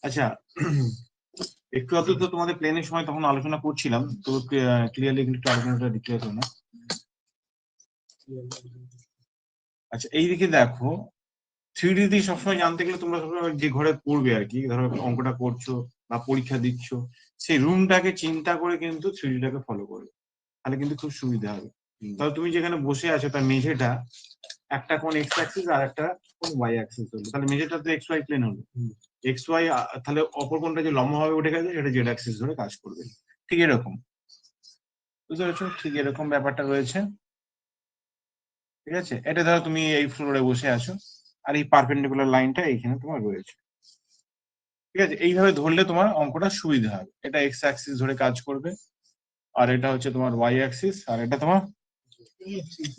আচ্ছা, একটু আধটু তো তোমাদের প্লেনের সময় তখন আলোচনা করছিলাম, তো ক্লিয়ারলি একটু আলোচনাটা দিতে হতো না। আচ্ছা, এইদিকে দেখো, 3D দিয়ে সবসময় জানতে গেলে তোমরা সবসময় যে ঘরে পড়বে আর কি, ধরো অঙ্কটা করছো বা পরীক্ষা দিচ্ছ, সেই রুমটাকে চিন্তা করে কিন্তু 3D টাকে ফলো করবে, তাহলে কিন্তু খুব সুবিধা হবে। তাহলে তুমি যেখানে বসে আছো তার মেঝেটা একটা কোন এক্স অ্যাক্সিস আর একটা কোন ওয়াই অ্যাক্সিস হলো, তাহলে মেঝেটা তো এক্স ওয়াই প্লেন হলো। এক্স ওয়াই, তাহলে অপর কোনটা যে লম্বভাবে উঠে গেছে সেটা জেড অ্যাক্সিস ধরে কাজ করবে। ঠিক এরকম, বুঝতে পারছো? ঠিক এরকম ব্যাপারটা রয়েছে। ঠিক আছে, এটা ধরো তুমি এই ফ্লোরে বসে আছো আর এই পারপেন্ডিকুলার লাইনটা এইখানে তোমার রয়েছে। ঠিক আছে, এইভাবে ধরলে তোমার অঙ্কটা সুবিধা হবে। এটা এক্স অ্যাক্সিস ধরে কাজ করবে, আর এটা হচ্ছে তোমার ওয়াই অ্যাক্সিস, আর এটা তোমার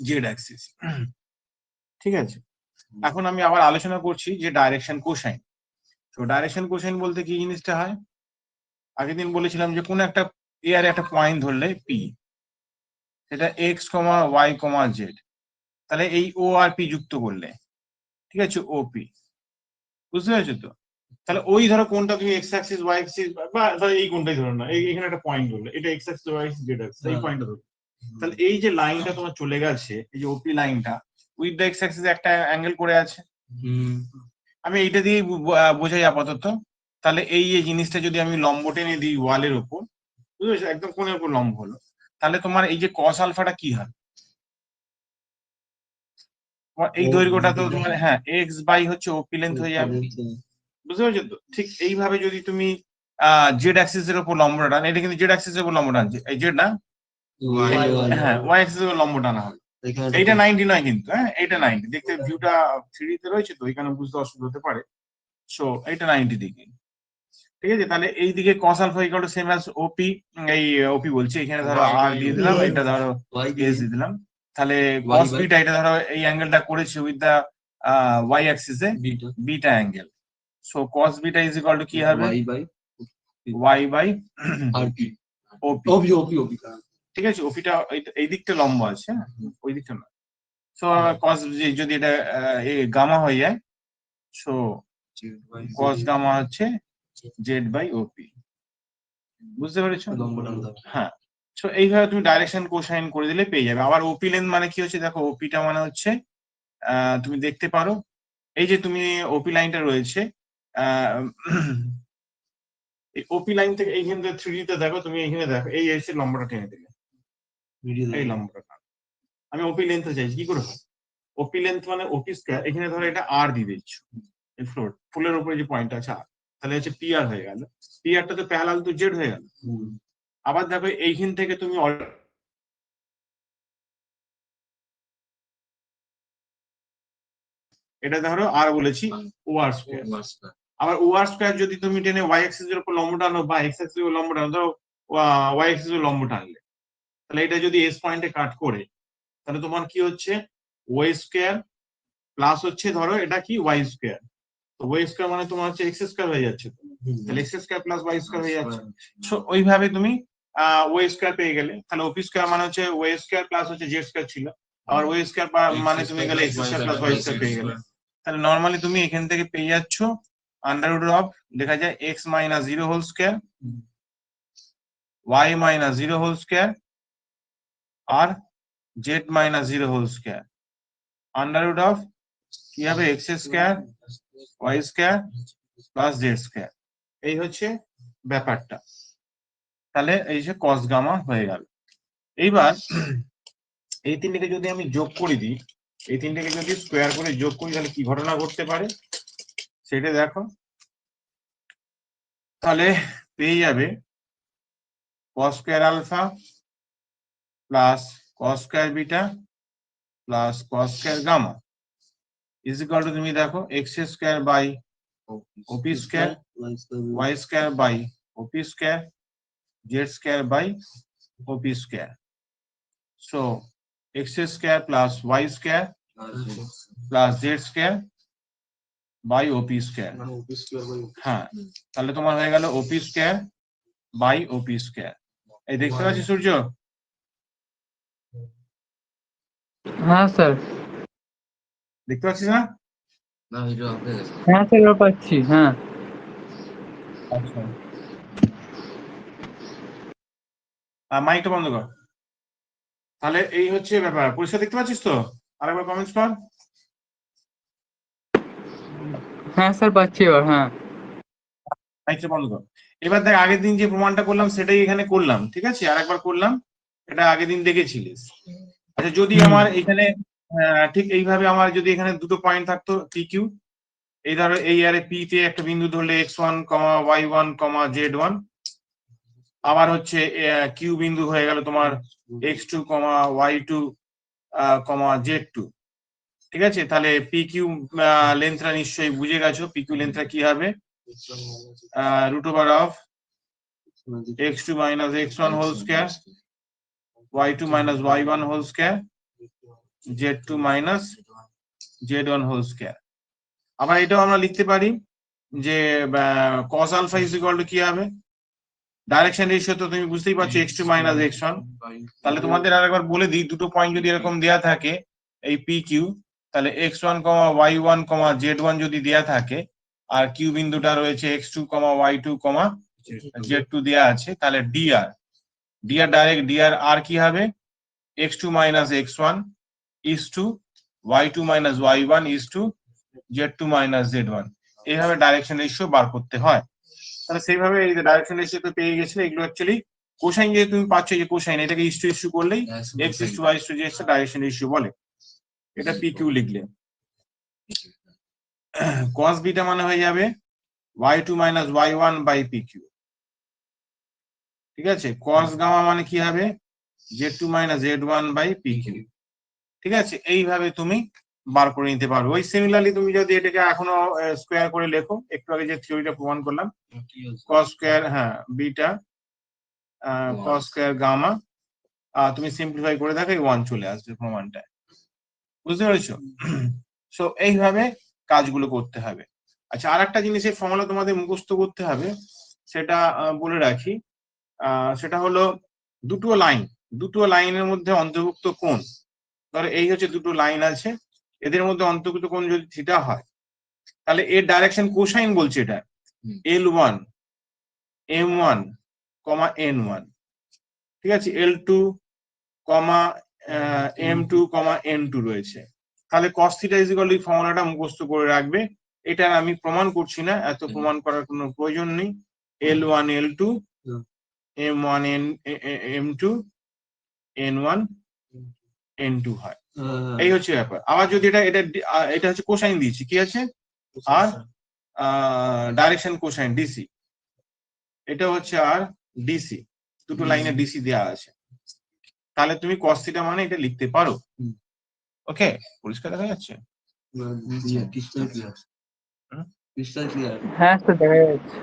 জেড অ্যাক্সিস। ঠিক আছে, এখন আমি আবার আলোচনা করছি যে ডাইরেকশন কোসাইন। তো ডাইরেকশন কোসাইন বলতে কি জিনিসটা হয়, আগের দিন বলেছিলাম যে কোন একটা এর একটা পয়েন্ট ধরলে পি, সেটা এক্স কমা ওয়াই কমা জেড, তাহলে এই ও আর পি যুক্ত করলে, ঠিক আছে, ওপি, বুঝতে পেরেছো তো? তাহলে ওই ধরো কোনটা তুমি এক্স অ্যাক্সিস ওয়াই অ্যাক্সিস বা ধরো এই কোনটাই ধরো না, এখানে একটা পয়েন্ট ধরলে এটা X axis Y axis Z axis, এই পয়েন্টটা ধরো। তাহলে এই যে লাইনটা তোমার চলে গেছে, এই যে ওপি লাইনটা উইথ দ্য এক্স অ্যাক্সিস একটা অ্যাঙ্গেল করে আছে। আমি এইটা দিয়ে বোঝাই আপাতত। তাহলে এই যে জিনিসটা যদি আমি লম্ব টেনে দিই ওয়ালের উপর, বুঝতে পেরেছো, একদম কোণের উপর লম্ব হলো, তাহলে তোমার এই যে কস আলফাটা কি হয়, এই দৈর্ঘ্যটা তো তোমার, হ্যাঁ, এক্স বাই হচ্ছে ওপি লেন্থ হয়ে যাবে। বুঝতে পারছো তো? ঠিক এইভাবে যদি তুমি জেড অ্যাক্সিস এর উপর লম্ব টান, এটা কিন্তু জেড অ্যাক্সিস এর উপর লম্ব টানছে, এই জেড না, হ্যাঁ, ওয়াই অ্যাক্সিস এর উপর লম্ব টানা হবে। এইটা 90 নয় কিন্তু, হ্যাঁ, এইটা 90, দেখতে ভিউটা 3D তে রয়েছে তো এখানে বুঝতে অসুবিধা হতে পারে। সো এইটা 90 ডিগ্রি। ঠিক আছে, তাহলে এই দিকে cos alpha equal to same as OP, এই ওপি বলছি, এখানে ধরো আর দিয়ে দিলাম, এটা ধরো এস দিয়ে দিলাম, তাহলে cos বিটা, এটা ধরো এই অ্যাঙ্গেলটা করেছি with the Y axis a beta angle. So cos beta is equal two কি হবে, ওয়াই বাই ওপি। ঠিক আছে, ওপিটা এই দিকটা লম্ব আছে, হ্যাঁ, ওই দিকটা না। সো cos যদি এটা গামা হয়ে যায়, সো cos গামা হচ্ছে জেড বাই ওপি। বুঝতে পেরেছো? হ্যাঁ, তো এইভাবে তুমি ডাইরেকশন কোসাইন করে দিলে পেয়ে যাবে। আবার ওপি লেন্থ মানে কি হচ্ছে, দেখো ওপিটা মানে হচ্ছে তুমি দেখতে পারো এই যে তুমি ওপি লাইনটা রয়েছে, এই ওপি লাইন থেকে এইখান থেকে 3D তে দেখো, তুমি এইখানে দেখো এই এসে লম্বাটা টেনে দিলে, এই লম্বাটা আমি ওপি লেন্থে চাইছি, কি করে হয়? ওপি লেন্থ মানে ওপি স্কয়ার, এখানে ধরো এটা আর দিয়ে দিচ্ছ, এই ফ্লোর ফুলের উপরে যে পয়েন্ট আছে আর, তাহলে হচ্ছে পি আর হয়ে গেল, পি আরটা তো প্যারালাল টু জেড হয়ে গেল। আবার দেখো এইখান থেকে তুমি এটা ধরো আর বলেছি ও আর স্কয়ার, আবার ও আর স্কয়ার যদি তুমি টেনে ওয়াই অ্যাক্সিস এর উপর লম্ব টানো বা এক্স অ্যাক্সিস এর লম্ব টানো, ধরো ওয়াই অ্যাক্সিস এর লম্ব টানলে, তাহলে এটা যদি এস পয়েন্টে কাট করে, তাহলে তোমার কি হচ্ছে ওয়াই স্কয়ার প্লাস হচ্ছে ধরো এটা কি ওয়াই স্কয়ার, তো ওয়াই স্কয়ার মানে তোমার হচ্ছে এক্স স্কয়ার হয়ে যাচ্ছে, তাহলে X square plus Y square হয়ে যাচ্ছে। সো ওইভাবে তুমি ওয়াই স্কয়ার পেয়ে গেলে, তাহলে ওপি স্কয়ার মানে হচ্ছে ওয়াই স্কয়ার প্লাস হচ্ছে জেড স্কয়ার ছিল, আর ওয়াই স্কয়ার মানে তুমি গেলে X square plus Y square পেয়ে গেলে। তাহলে নর্মালি তুমি এখান থেকে পেয়ে যাচ্ছ আন্ডার রুট অফ, লেখা যায় X minus 0 whole square, Y minus 0 whole square, আর Z minus 0 whole square, under root of কি হবে X square Y square plus Z square. এই হচ্ছে ব্যাপারটা। তাহলে এই যে কস গামা হয়ে গেল। এইবার এই তিনটাকে যদি আমি যোগ করে দিই, এই তিনটাকে যদি স্কোয়ার করে যোগ করি, তাহলে কি ঘটনা ঘটতে পারে সেটা দেখো। তাহলে পেয়ে যাবে cos square alpha plus cos square beta plus cos square gamma is equal to, তুমি দেখো X square by OP square, Y square by OP square, Z square by OP square. So X square plus Y square plus Z square by OP square. হ্যাঁ, তাহলে তোমার হয়ে গেল OP square by OP square. এই দেখতে পাচ্ছি সূর্য? হ্যাঁ sir. দেখতে পাচ্ছিস না? হ্যাঁ স্যার, পাচ্ছি। হ্যাঁ আচ্ছা, মাইকটা বন্ধ কর। তাহলে এই হচ্ছে ব্যাপার, পরিষ্কার দেখতে পাচ্ছিস তো? আরেকবার কমেন্টস কর। হ্যাঁ স্যার পাচ্ছি এবার, হ্যাঁ। মাইকটা বন্ধ কর। এবার দেখ, আগের দিন যে প্রমাণটা করলাম সেটাই এখানে করলাম, ঠিক আছে? আরেকবার করলাম, এটা আগের দিন দেখেছিলিস। আচ্ছা, যদি আমার এখানে ঠিক এইভাবে আমার যদি এখানে দুটো পয়েন্ট থাকতো পি কিউ, এই ধরো এই আরে পি তে একটা বিন্দু ধরলে x1, y1, z1, আবার হচ্ছে কিউ বিন্দু হয়ে গেল তোমার x2, y2, z2, ঠিক আছে? তাহলে পি কিউ লেন্থটা নিশ্চয়ই বুঝে গেছো, পি কিউ লেন্থটা কি হবে? √of x2 minus x1 whole square, y2 minus y1 whole square, z2 minus z1 whole square। আবার এটাও আমরা লিখতে পারি যে cos alpha is equal to কি হবে? ডাইরেকশন রেশিও তো তুমি বুঝতেই পারছো, x2 minus x1। তাহলে তোমাদের আরেকবার বলে দিই, দুটো পয়েন্ট যদি এরকম দেয়া থাকে এই পি কিউ, তাহলে x1, y1, z1 যদি দেয়া থাকে, আর কিউ বিন্দুটা রয়েছে x2, y2, z2 দেয়া আছে, তাহলে dr ডাইরেক্ট dr আর কি হবে? x2 minus x1 is to y2 minus y1 is to z2 minus z1। এইভাবে ডাইরেকশন রেশিও বার করতে হয়। তাহলে সেইভাবে এই যে ডাইরেকশন রেশিও তো পেয়ে গেছিলে, এগুলো অ্যাকচুয়ালি কোসাইন, যে তুমি পাচ্ছ যে কোসাইন, এটাকে ইস্টু করলেই x is to y is to z direction ratio বলে। এটা পি কিউ লিখলে cos বিটা মানে হয়ে যাবে y2 minus y1 by pq, ঠিক আছে? cos গামা মানে কি হবে? z2 minus z1 by pq, ঠিক আছে? এইভাবে তুমি বার করে নিতে পারো। ওই সিমিলারলি তুমি যদি এটাকে এখনো স্কোয়ার করে লেখো, একটু আগে যে থিওরিটা প্রমাণ করলাম, cos স্কোয়ার, হ্যাঁ, বিটা cos স্কোয়ার গামা, তুমি সিম্পলিফাই করে দেখো, এই 1 চলে আসবে প্রমাণটা। বুঝতে পেরেছো? সো এইভাবে কাজগুলো করতে হবে। আচ্ছা, আর একটা জিনিসের ফর্মুলা তোমাদের মুখস্থ করতে হবে, সেটা বলে রাখি। সেটা হলো দুটো লাইনের মধ্যে অন্তর্ভুক্ত কোণ। ধরো এই হচ্ছে দুটো লাইন আছে, এদের মধ্যে অন্তর্ভুক্ত কোণ যদি থিটা হয়, তাহলে এর ডাইরেকশন কোসাইন বলছে এটা L1, M1, N1, ঠিক আছে? L2, M2, N2 রয়েছে। তাহলে cos θ ইজ ইকুয়াল টু, ফর্মুলাটা মুখস্থ করে রাখবে। এটা আমি প্রমাণ করছি না, এত প্রমাণ করার কোনো প্রয়োজন নেই। L1 L2, M1 M2, N1 N2 হয়। এই হচ্ছে ব্যাপার। আবার যদি এটা হচ্ছে কোসাইন দিয়েছি, কি আছে? আর ডাইরেকশন কোসাইন ডিসি, এটা হচ্ছে আর ডিসি, দুটো লাইনে ডিসি দেওয়া আছে। তাহলে তুমি cos θ মানে এটা লিখতে পারো। ওকে, পরিষ্কার দেখা যাচ্ছে? হ্যাঁ স্যার দেখা যাচ্ছে।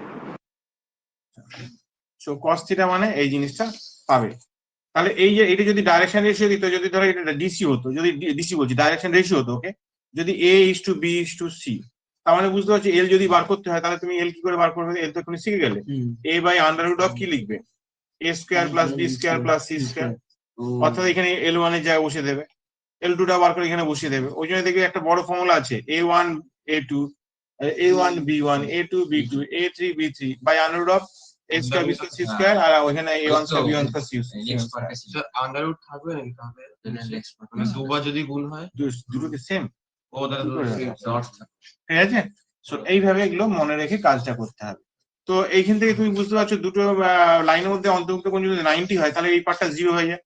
সো cos θ মানে এই জিনিসটা পাবে। তাহলে এই যে এটা যদি ডাইরেকশন রেশিও দিত, যদি ধরো এটা ডিসি হতো, যদি ডিসি বলছি ডাইরেকশন রেশিও হতো, ওকে, যদি a is to b is to c, তার মানে বুঝতে পারছি এল যদি বার করতে হয়, তাহলে তুমি এল কি করে বার করবে? এল তো তুমি শিখে গেলে, a বাই আন্ডাররুট অফ কি লিখবে? a square plus b square plus c square, অর্থাৎ এখানে L1 এর জায়গায় বসে দেবে, L2 টা বার করে এখানে বসিয়ে দেবে। ওই জন্য দেখবে একটা বড় ফর্মুলা আছে, a1 a2, a1 b1, a2 b2, a3 b3 by underroot of a square b square c square, আর ওখানে a1 square b1 square c square. Underroot থাকবে নাকি তাহলে? মানে দুবার যদি গুণ হয় দুটো কি সেম? ও তাহলে ডট থাকবে। ঠিক আছে? সো এইভাবে এগুলো মনে রেখে কাজটা করতে হবে। তো এইখান থেকে তুমি বুঝতে পারছো, দুটো লাইনের মধ্যে অন্তর্ভুক্ত কোণ যদি 90 হয়, তাহলে এই পার্টটা 0 হয়ে যায়।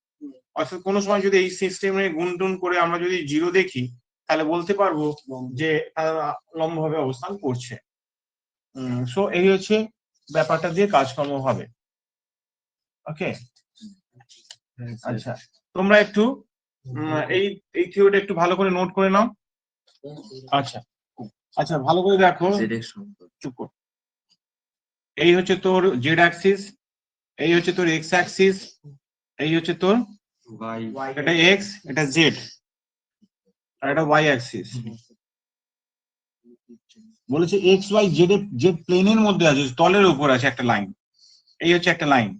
অর্থাৎ কোনো সময় যদি এই সিস্টেমে গুণটুন করে আমরা যদি 0 দেখি, তাহলে বলতে পারবো যে তারা লম্বভাবে অবস্থান করছে। সো এই হচ্ছে ব্যাপারটা দিয়ে কাজকর্ম হবে। ওকে, আচ্ছা, তোমরা একটু এই থিওরিটা একটু ভালো করে নোট করে নাও। আচ্ছা আচ্ছা, ভালো করে দেখো, চুপ কর। এই হচ্ছে তোর জেড অ্যাক্সিস, এই হচ্ছে তোর এক্স অ্যাক্সিস, এই হচ্ছে তোর এটা এক্স, এটা জেড, আর এটা ওয়াই অ্যাক্সিস। বলেছে এক্স ওয়াই জেড যে প্লেনের মধ্যে আছে, তলের উপর আছে একটা লাইন, এই হচ্ছে একটা লাইন,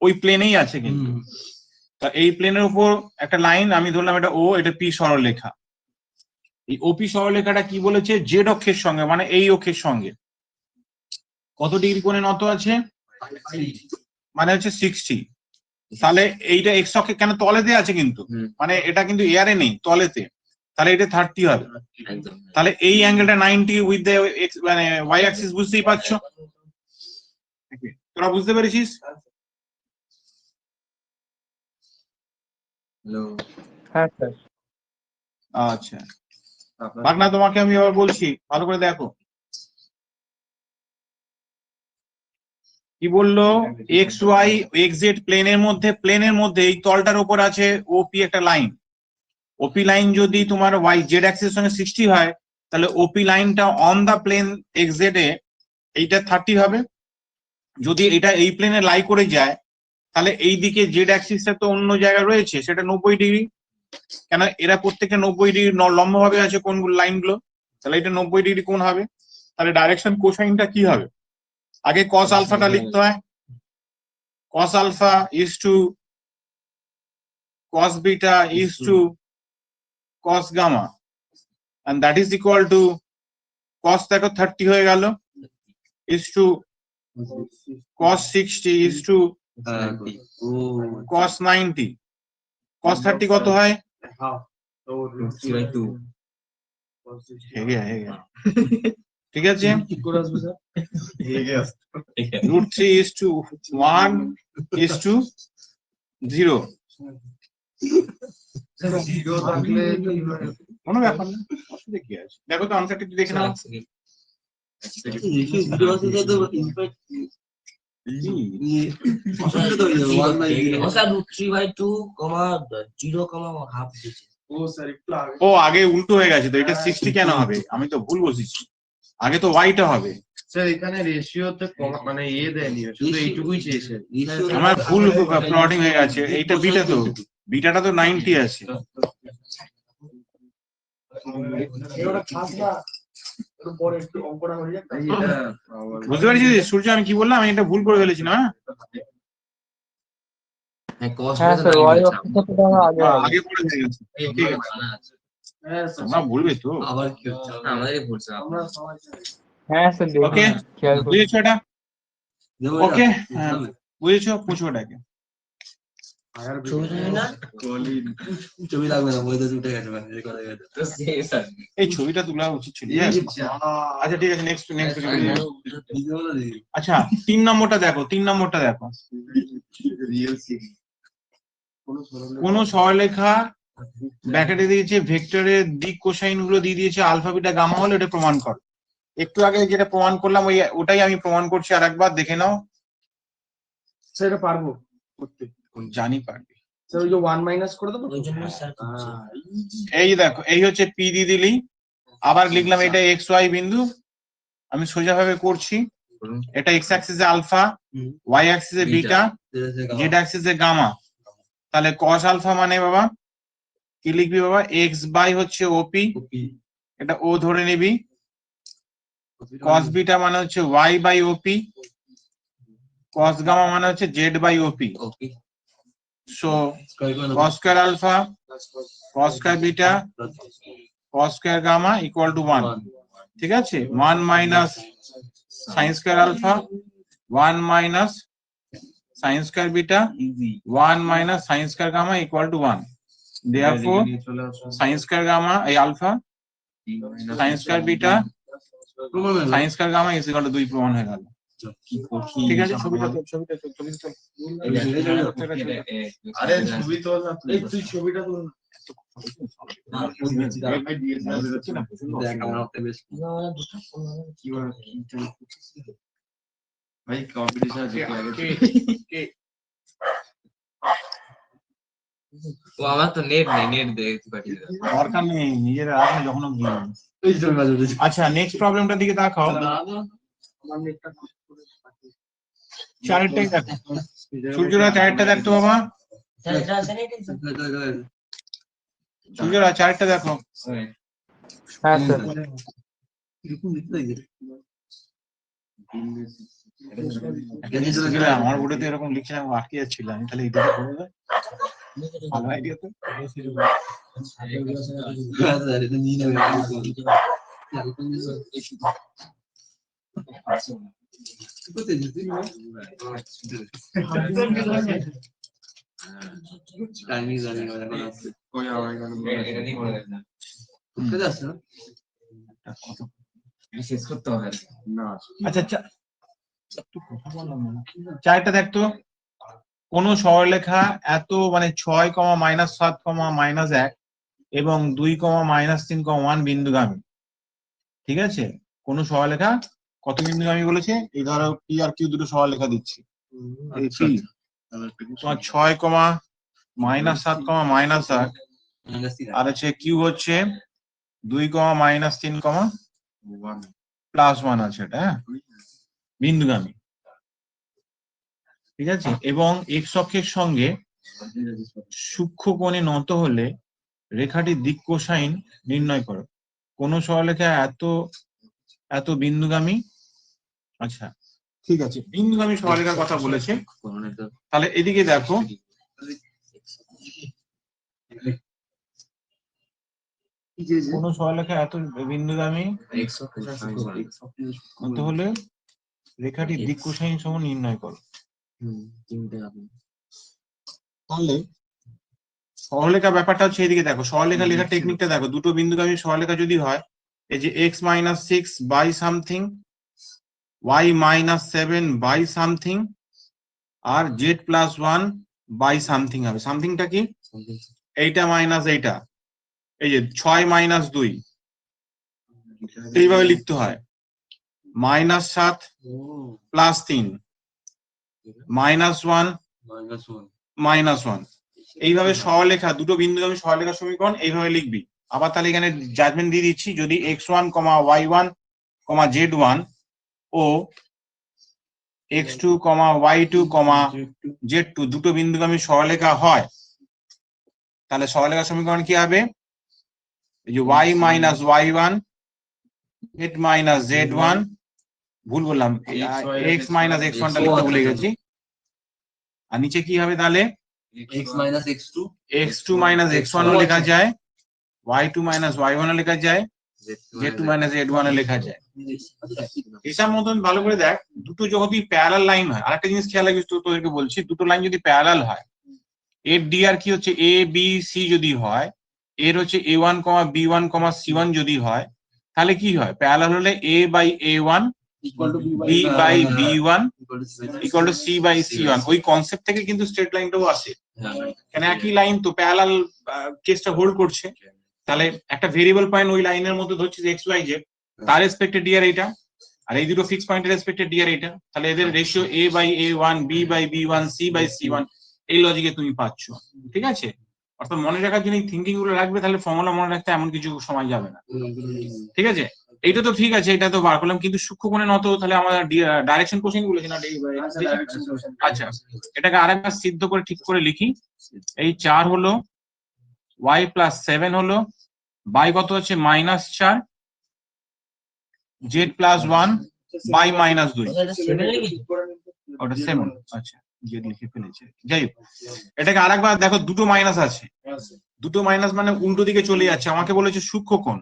ওই প্লেনেই আছে কিন্তু। তা এই প্লেনের উপর একটা লাইন আমি ধরলাম, এটা ও, এটা পি সরলরেখা। এই ওপি সরলরেখাটা কি বলেছে? জেড অক্ষের সঙ্গে, মানে এই অক্ষের সঙ্গে, কত ডিগ্রি কোণে নত আছে? মানে হচ্ছে 60। তাহলে এইটা এক্স অক্ষে কেন তলেতে আছে কিন্তু, মানে এটা কিন্তু এয়ারে নেই, তলেতে, তাহলে এটা 30 হবে। তাহলে এই অ্যাঙ্গেলটা 90 উইথ দ্য এক্স মানে ওয়াই অ্যাক্সিস, বুঝতেই পারছো? তোরা বুঝতে পেরেছিস? হ্যাঁ স্যার। আচ্ছা ভাগনা, তোমাকে আমি আবার বলছি, ভালো করে দেখো কি বললো। এক্স ওয়াই এক্স জেড প্লেনের মধ্যে এই তলটার উপর আছে ওপি একটা লাইন। ওপি লাইন যদি তোমার ওয়াই জেড অ্যাক্সিসের সঙ্গে 60 হয়, তাহলে ওপি লাইনটা on the plane X Z এ এইটা 30 হবে। যদি এটা এই প্লেনে লাই করে যায়, তাহলে এই দিকে জেড অ্যাক্সিসটা তো অন্য জায়গায় রয়েছে, সেটা 90 ডিগ্রি, কেন এরা প্রত্যেকটা 90 ডিগ্রি লম্ব ভাবে আছে কোনগুলো লাইনগুলো, তাহলে এটা 90 ডিগ্রি কোণ হবে। তাহলে ডাইরেকশন কোসাইনটা কি হবে? আগে কস আলফাটা লিখতে হয়, cos alpha is to cos beta is to cos gamma, and that is equal to cos দেখো 30 হয়ে গেল, is to cos 60 is to cos 90, cos 30 কত হয়? ঠিক আছে, √3 is to 1 is to 0, কোনো ব্যাপার না, অসুবিধা কি আছে? দেখো তো আনসারটা একটু দেখে নাও। ও আগে উল্টো হয়ে গেছে তো, এটা 60 কেন হবে? আমি তো ভুল বলছি, আগে তো ওয়াইটা হবে। স্যার এখানে রেশিওতে মানে দেয়নি, শুধু এইটুকুই চেয়েছে। আমার ভুল প্লটিং হয়ে গেছে, এইটা বিটা, তো বিটাটা তো 90 আছে। বুঝতে পারছিস সূর্য আমি কি বললাম? আমি এটা ভুল করে ফেলেছি না? হ্যাঁ স্যার, ওয়াই অক্ষের সাথে ধরো আগে হবে। আগে পড়ে হয়ে গেছে, ঠিক আছে, তোমরা বলবে তো। আবার কি হচ্ছে? আমাদেরই বলছে হ্যাঁ স্যার, ওকে, খেয়াল করুন। বুঝেছো এটা? ওকে, বুঝেছো? পুছো এটাকে। ছবি লাগবে না, বইতে উঠে গেছে এই ছবিটা তোলা উচিত ছিল। আচ্ছা ঠিক আছে, নেক্সট আচ্ছা 3 নম্বরটা দেখো, 3 নম্বরটা দেখো। কোন সরলরেখা ব্র্যাকেটে দিয়েছে ভেক্টরের দিক কোসাইন গুলো দিয়ে দিয়েছে আলফা বিটা গামা হলে এটা প্রমাণ কর। একটু আগে যেটা প্রমাণ করলাম ওটাই আমি প্রমাণ করছি, আরেকবার দেখে নাও। সেটা পারবো করতে, জানি পারবি। স্যার ওই যে 1 মাইনাস করে দেবো। এই দেখো, এই হচ্ছে পি দিয়ে দিলি, আবার লিখলাম এটা এক্স ওয়াই বিন্দু, আমি সোজা ভাবে করছি। এটা এক্স অ্যাক্সিসে আলফা, ওয়াই অ্যাক্সিসে বিটা, জেড অ্যাক্সিসে গামা। তাহলে কস আলফা মানে বাবা কি লিখবি বাবা? এক্স বাই হচ্ছে ওপি, এটা ও ধরে নিবি। কস বিটা মানে হচ্ছে Y by OP, cos gamma মানে হচ্ছে Z by OP. So cos square alpha, cos square beta, cos square gamma equal to 1। ঠিক আছে, 1 minus sine square alpha, 1 minus sine square beta, 1 minus sine square gamma equal to 1। therefore sine square gamma এই alpha, sine square beta, sine square gamma is equal to 2 প্রমাণ হয়ে গেল। ঠিক আছে, ছবিটা আরে ছবি তো এই তুই ছবিটা তো ভাই কম্পিটিশন আছে ও আমার তো নেট নেই, নেট দেখতে পাঠিয়ে দাও। দরকার নেই, নিজের রাখো যখন দিয়ে। আচ্ছা নেক্সট প্রবলেমটার দিকে তাকাও। চারেরটাই দেখো, সূর্যরা চারেরটা দেখতো বাবা, সূর্যরা চারেরটা দেখো। হ্যাঁ স্যার। আমার বোর্ডে তো এরকম লিখছিলাম, আটকে যাচ্ছিলাম, তাহলে এইটাকে করে দেয়, ভালো আইডিয়া তো। ওই আবার এখানে এটা নিয়ে বলে দেন না। এটা শেষ করতে হবে আর কি। না আচ্ছা চারটা দেখতো কোন সরলরেখা এত মানে 6,-7,-1 এবং 2,-3,1 বিন্দুগামী, ঠিক আছে? কোন সরলরেখা কত বিন্দুগামী বলেছে? এই ধরো পি আর কিউ দুটো সরলরেখা দিচ্ছি। এই পি তোমার 6,-7,-8 আর হচ্ছে কিউ হচ্ছে 2,-3,+1 আছে এটা, হ্যাঁ, বিন্দুগামী, ঠিক আছে? এবং এক্স অক্ষের সঙ্গে সূক্ষ্ম কোণে নত হলে রেখাটির দিক কোসাইন নির্ণয় করো। কোন সরলরেখা এত বিন্দুগামী? আচ্ছা ঠিক আছে, বিন্দুগামী সরলরেখার কথা বলেছে। তাহলে এদিকে দেখো, কোন সরলরেখা এত বিন্দুগামী হতে হলে রেখাটির দিক কোসাইন সহ নির্ণয় করো। তাহলে সরলরেখা ব্যাপারটা হচ্ছে এদিকে দেখো, সরলরেখা লেখার টেকনিকটা দেখো। দুটো বিন্দুগামী সরলরেখা যদি হয়, এই যে x-6 by something, y-7 by something আর z+1 বাই সামথিং হবে। সামথিংটা কি? এইটা মাইনাস এইটা, এই যে 6-2 এইভাবে লিখতে হয়। -7 +3 -1 -1 এইভাবে সরলরেখা, দুটো বিন্দুগামী সরলরেখা সমীকরণ এইভাবে লিখবি। আবার তাহলে এখানে জাজমেন্ট দিয়ে দিচ্ছি, যদি x1, y1, z1 ও x2, y2, z2 দুটো বিন্দুগামী সরলরেখা হয়, তাহলে সরলরেখা সমীকরণ কি হবে? এই যে y-y1 z-z1, ভুল বললাম, x-x1 টা লিখতে ভুলে গেছি। আর নিচে কি হবে তাহলে? x2 x1 ও লেখা যায়, y2 y1 ও লেখা যায়, z2 z1 ও লেখা যায়। এটার মতন ভালো করে দেখ, দুটো যদি প্যারালাল লাইন হয়, আরেকটা জিনিস খেয়াল রাখিস, তো তোদেরকে বলছি, দুটো লাইন যদি প্যারালাল হয়, এর ডিআর কি হচ্ছে a b c যদি হয়, এর হচ্ছে a1, b1, c1 যদি হয়, তাহলে কি হয়? প্যারালাল হলে a by a1 b by b1 equal to c by c1। ওই কনসেপ্ট থেকে কিন্তু স্ট্রেট লাইনটাও আসে, কেন একই লাইন তো, প্যারালাল কেসটা হোল্ড করছে। তাহলে একটা ভেরিয়েবল পয়েন্ট ওই লাইনের মধ্যে ধরছি যে এক্স ওয়াই জেড, তার রেসপেক্টে ডিআর এইটা, আর এই দুটো ফিক্স পয়েন্টের রেসপেক্টে ডিআর এইটা। তাহলে এদের ratio a by a1 b by b1 c by c1, এই লজিকে তুমি পাচ্ছ, ঠিক আছে? অর্থাৎ মনে রাখার জন্য থিঙ্কিং গুলো রাখবে, তাহলে ফর্মুলা মনে রাখতে এমন কিছু সময় যাবে না, ঠিক আছে? এইটা তো ঠিক আছে, এটা তো বার করলাম, কিন্তু সূক্ষ্ম কোণে নত তাহলে আমার ডাইরেকশন কোশ্চেন বলেছে না? আচ্ছা, এটাকে আরেকবার সিদ্ধ করে ঠিক করে লিখি। এই 4 হলো, y+7 হলো, বাই কত হচ্ছে? -4, z+1 বাই -2, ওটা 7। আচ্ছা, জেড লিখে ফেলেছে, যাই হোক। এটাকে আরেকবার দেখো, দুটো মাইনাস আছে, দুটো মাইনাস মানে উল্টো দিকে চলে যাচ্ছে, আমাকে বলেছে সূক্ষ্ম কোণ,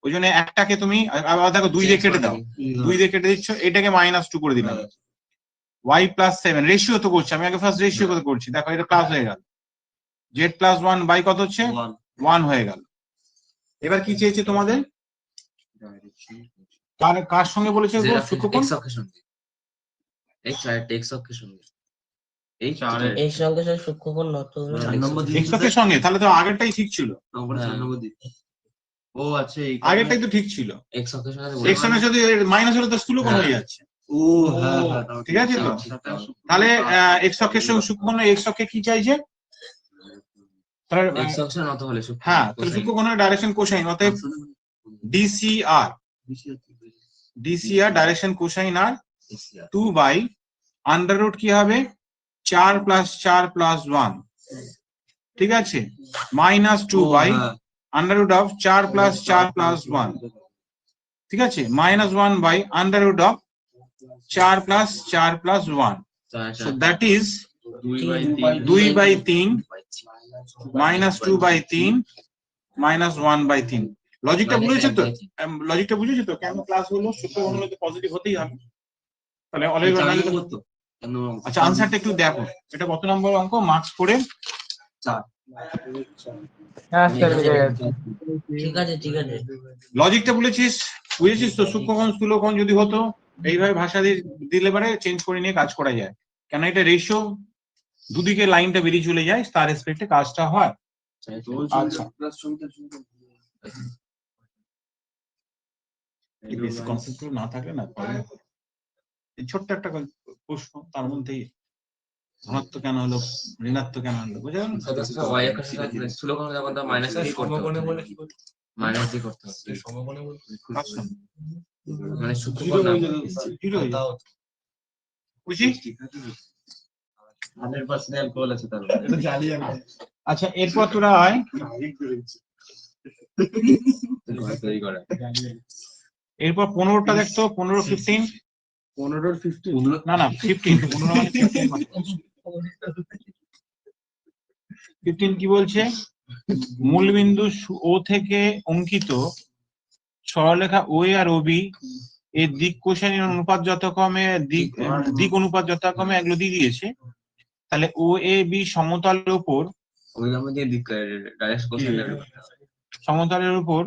ওই জন্য একটাকে তুমি আবার দেখো 2 দিয়ে কেটে দাও, 2 দিয়ে কেটে দিচ্ছ, এটাকে -2 করে দিলাম। y+7 রেশিও তো করছি আমি, আগে ফার্স্ট রেশিও কত করছি, দেখো এটা প্লাস হয়ে গেল, z+1 বাই কত হচ্ছে? 1 হয়ে গেল। এবার কি চেয়েছে তোমাদের? কার সঙ্গে বলেছে সূক্ষ্ম কোণ? x অক্ষের সঙ্গে, x অক্ষের সঙ্গে, এই এই সঙ্গে সূক্ষ্মকোণ নত হলো 4 নম্বর x অক্ষের সঙ্গে, তাহলে তো আগেরটাই ঠিক ছিল, ও আচ্ছা, আগেরটাই তো ঠিক ছিল। x অক্ষের সঙ্গে x এর সাথে মাইনাস হলে তো স্থূল কোণ হয়ে যাচ্ছে, ও হ্যাঁ, ঠিক আছে তো? তাহলে x অক্ষের সঙ্গে সূক্ষ্ম কোণ, x অক্ষে কি চাইছে? তাহলে x অক্ষের নত হলে সূক্ষ্ম হ্যাঁ, তাহলে সূক্ষ্ম কোণের ডাইরেকশন কোসাইন, অতএব DCR ডাইরেকশন কোসাইন আর 2 বাই আন্ডার রুট কি হবে? 4 + 4 + 1, ঠিক আছে, -2 বাই আন্ডার রুট অফ 4 + 4 + 1, ঠিক আছে, -1 by under root of 4 + 4 + 1, so that is 2/3 -2/3 -1/3। লজিকটা বুঝেছো তো? লজিকটা বুঝেছো তো? কেন ক্লাস হলো? সূক্ষ্ম কোণ হলে তো পজিটিভ হতেই হবে। তাহলে অলওয়েজ চার ভ্যালু। নম্বর তো কেন? আচ্ছা আনসারটা একটু দেখো, এটা কত নম্বর অঙ্ক, মার্কস করে? হ্যাঁ স্যার মিলে গেছে। ঠিক আছে ঠিক আছে। লজিকটা বলেছিস, বুঝেছিস তো? সূক্ষ্মকোণ স্থূলকোণ যদি হতো এইভাবে ভাষা দিয়ে দিলে পরে চেঞ্জ করে নিয়ে কাজ করা যায়, কেন এটা রেশিও দুদিকে লাইনটা বেরিয়ে চলে যায়, তার রেসপেক্টে কাজটা হয়। আচ্ছা এই বেসিক কনসেপ্ট না থাকলে না problem হয়। এই ছোট্ট একটা প্রশ্ন, তার মধ্যেই ধনাত্মক কেন হলো, ঋণাত্মক কেন হলো, বুঝা গেল? y এর সাথে স্থূলকোণ যখন মাইনাস দিয়ে করতে হবে, মাইনাস দিয়ে করতে হবে, আচ্ছা, মানে সূক্ষ্মকোণ না জিরো হয়ে যাবে। বুঝি? 100% অ্যালকোহল আছে তার আচ্ছা এরপর তোরা আয়, তৈরি করে। এরপর 15টা দেখতো, 15 15 না না 15, 15 মানে 15 কি বলছে? মূলবিন্দু ও থেকে অঙ্কিত সরলরেখা ও এ আর ও বি এর দিক কোসাইনের অনুপাত যথাক্রমে দিক অনুপাত যথাক্রমে এগুলো দিয়ে দিয়েছে। তাহলে ও এ বি সমতলের উপর, ওই নাম্বার দিয়ে দিক ডাইরেক্ট কোশ্চেন সমতলের উপর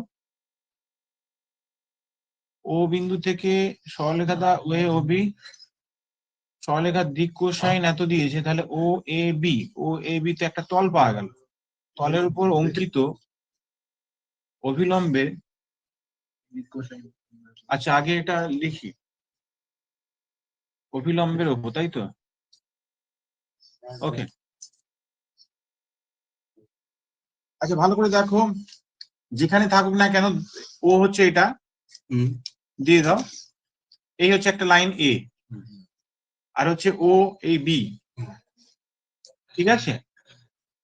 ও বিন্দু থেকে সরলরেখাটা ও এ ও বি, সরলরেখার দিক কোসাইন এত দিয়েছে, তাহলে ও A B, O A B তে একটা তল পাওয়া গেল। তলের উপর অঙ্কিত অভিলম্বে, আচ্ছা আগে এটা লিখি, অভিলম্বের উপর, তাই তো? ওকে, আচ্ছা ভালো করে দেখো, যেখানে থাকুক না কেন ও হচ্ছে এটা দিয়ে দাও, এই হচ্ছে একটা লাইন এ, আর হচ্ছে ও এই বি, ঠিক আছে?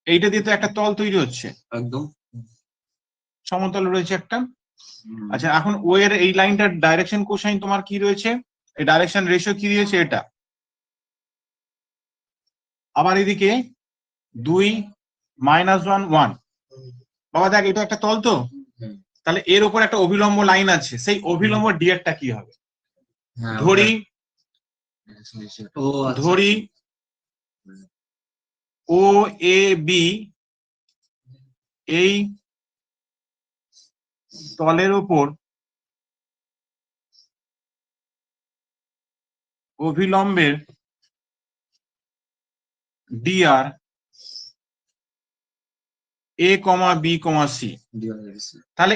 এইটা দিয়ে তো একটা তল তৈরি হচ্ছে, একদম সমতল রয়েছে একটা। আচ্ছা এখন ও এর এই লাইনটার ডাইরেকশন কোসাইন তোমার কি রয়েছে, এই ডাইরেকশন রেশিও কি দিয়েছে এটা, আবার এদিকে 2 -1 1। বাবা দেখ এটা একটা তল তো, তাহলে এর উপর একটা অভিলম্ব লাইন আছে, সেই অভিলম্ব ডিয়ারটা কি হবে? ধরি ধরি ও এ বি এই তলের উপর অভিলম্বের ডিআর এ কমা বি কমা সি। তাহলে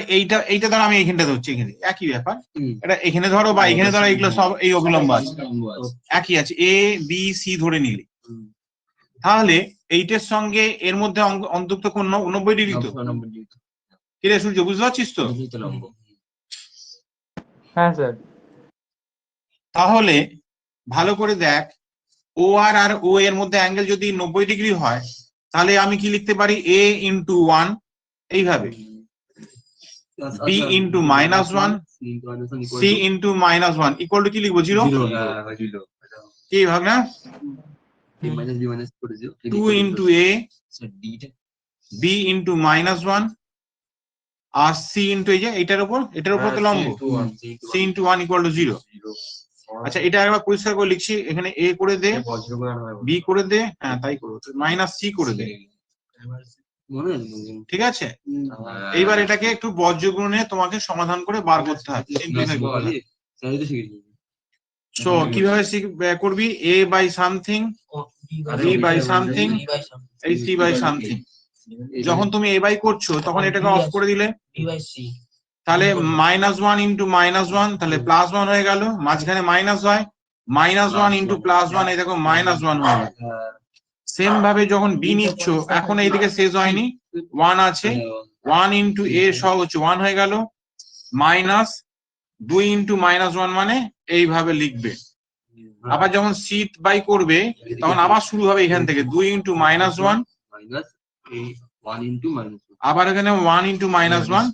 এইটা ধরো আমি এইখানটা ধরছি, এখানে একই ব্যাপার, এটা এখানে ধরো বা এখানে ধরো, এগুলো সব এই অভিলম্ব আছে, একই আছে, এ বি সি ধরে নিলে, তাহলে এইটার সঙ্গে এর মধ্যে অন্তত কোন 90 ডিগ্রি তো? কি রে সূর্য, বুঝতে পারছিস তো? হ্যাঁ স্যার। তাহলে ভালো করে দেখ, ও আর ও এর মধ্যে অ্যাঙ্গেল যদি 90 ডিগ্রি হয়, তাহলে আমি কি লিখতে পারি? a ইন্টু 1 এইভাবে, b ইন্টু -1, c ইন্টু -1 ইকুয়াল টু কি লিখবো? 0। কি ভাগ না? 2 ইন্টু a, b ইন্টু -1 আর c ইন্টু এই যে এটার উপর তো লম্ব, c ইন্টু 1 ইকুয়াল টু 0। আচ্ছা এটা একবার পরিষ্কার করে লিখছি, এখানে a করে দে, b করে দে, হ্যাঁ তাই করবো, -c করে দে, ঠিক আছে? এইবার এটাকে একটু বজ্রগুণে তোমাকে সমাধান করে বার করতে হবে, সিম্পলিফাই করতে হবে। সো কিভাবে করবি? a by something, b by something, এই c বাই সামথিং। যখন তুমি a বাই করছো তখন এটাকে অফ করে দিলে, তাহলে -1 ইন্টু -1, তাহলে +1 হয়ে গেল, মাঝখানে মাইনাস হয়, -1 ইন্টু +1, এই দেখো -1 হয়ে গেল। সেম ভাবে যখন বি নিচ্ছ, এখন এইদিকে শেষ হয়নি, 1 আছে, 1 ইন্টু এ সহ হচ্ছে 1 হয়ে গেল, -2 ইন্টু -1 মানে এইভাবে লিখবে। আবার যখন সি বাই করবে তখন আবার শুরু হবে এখান থেকে, 2 ইন্টু -1, আবার এখানে 1 ইন্টু -1,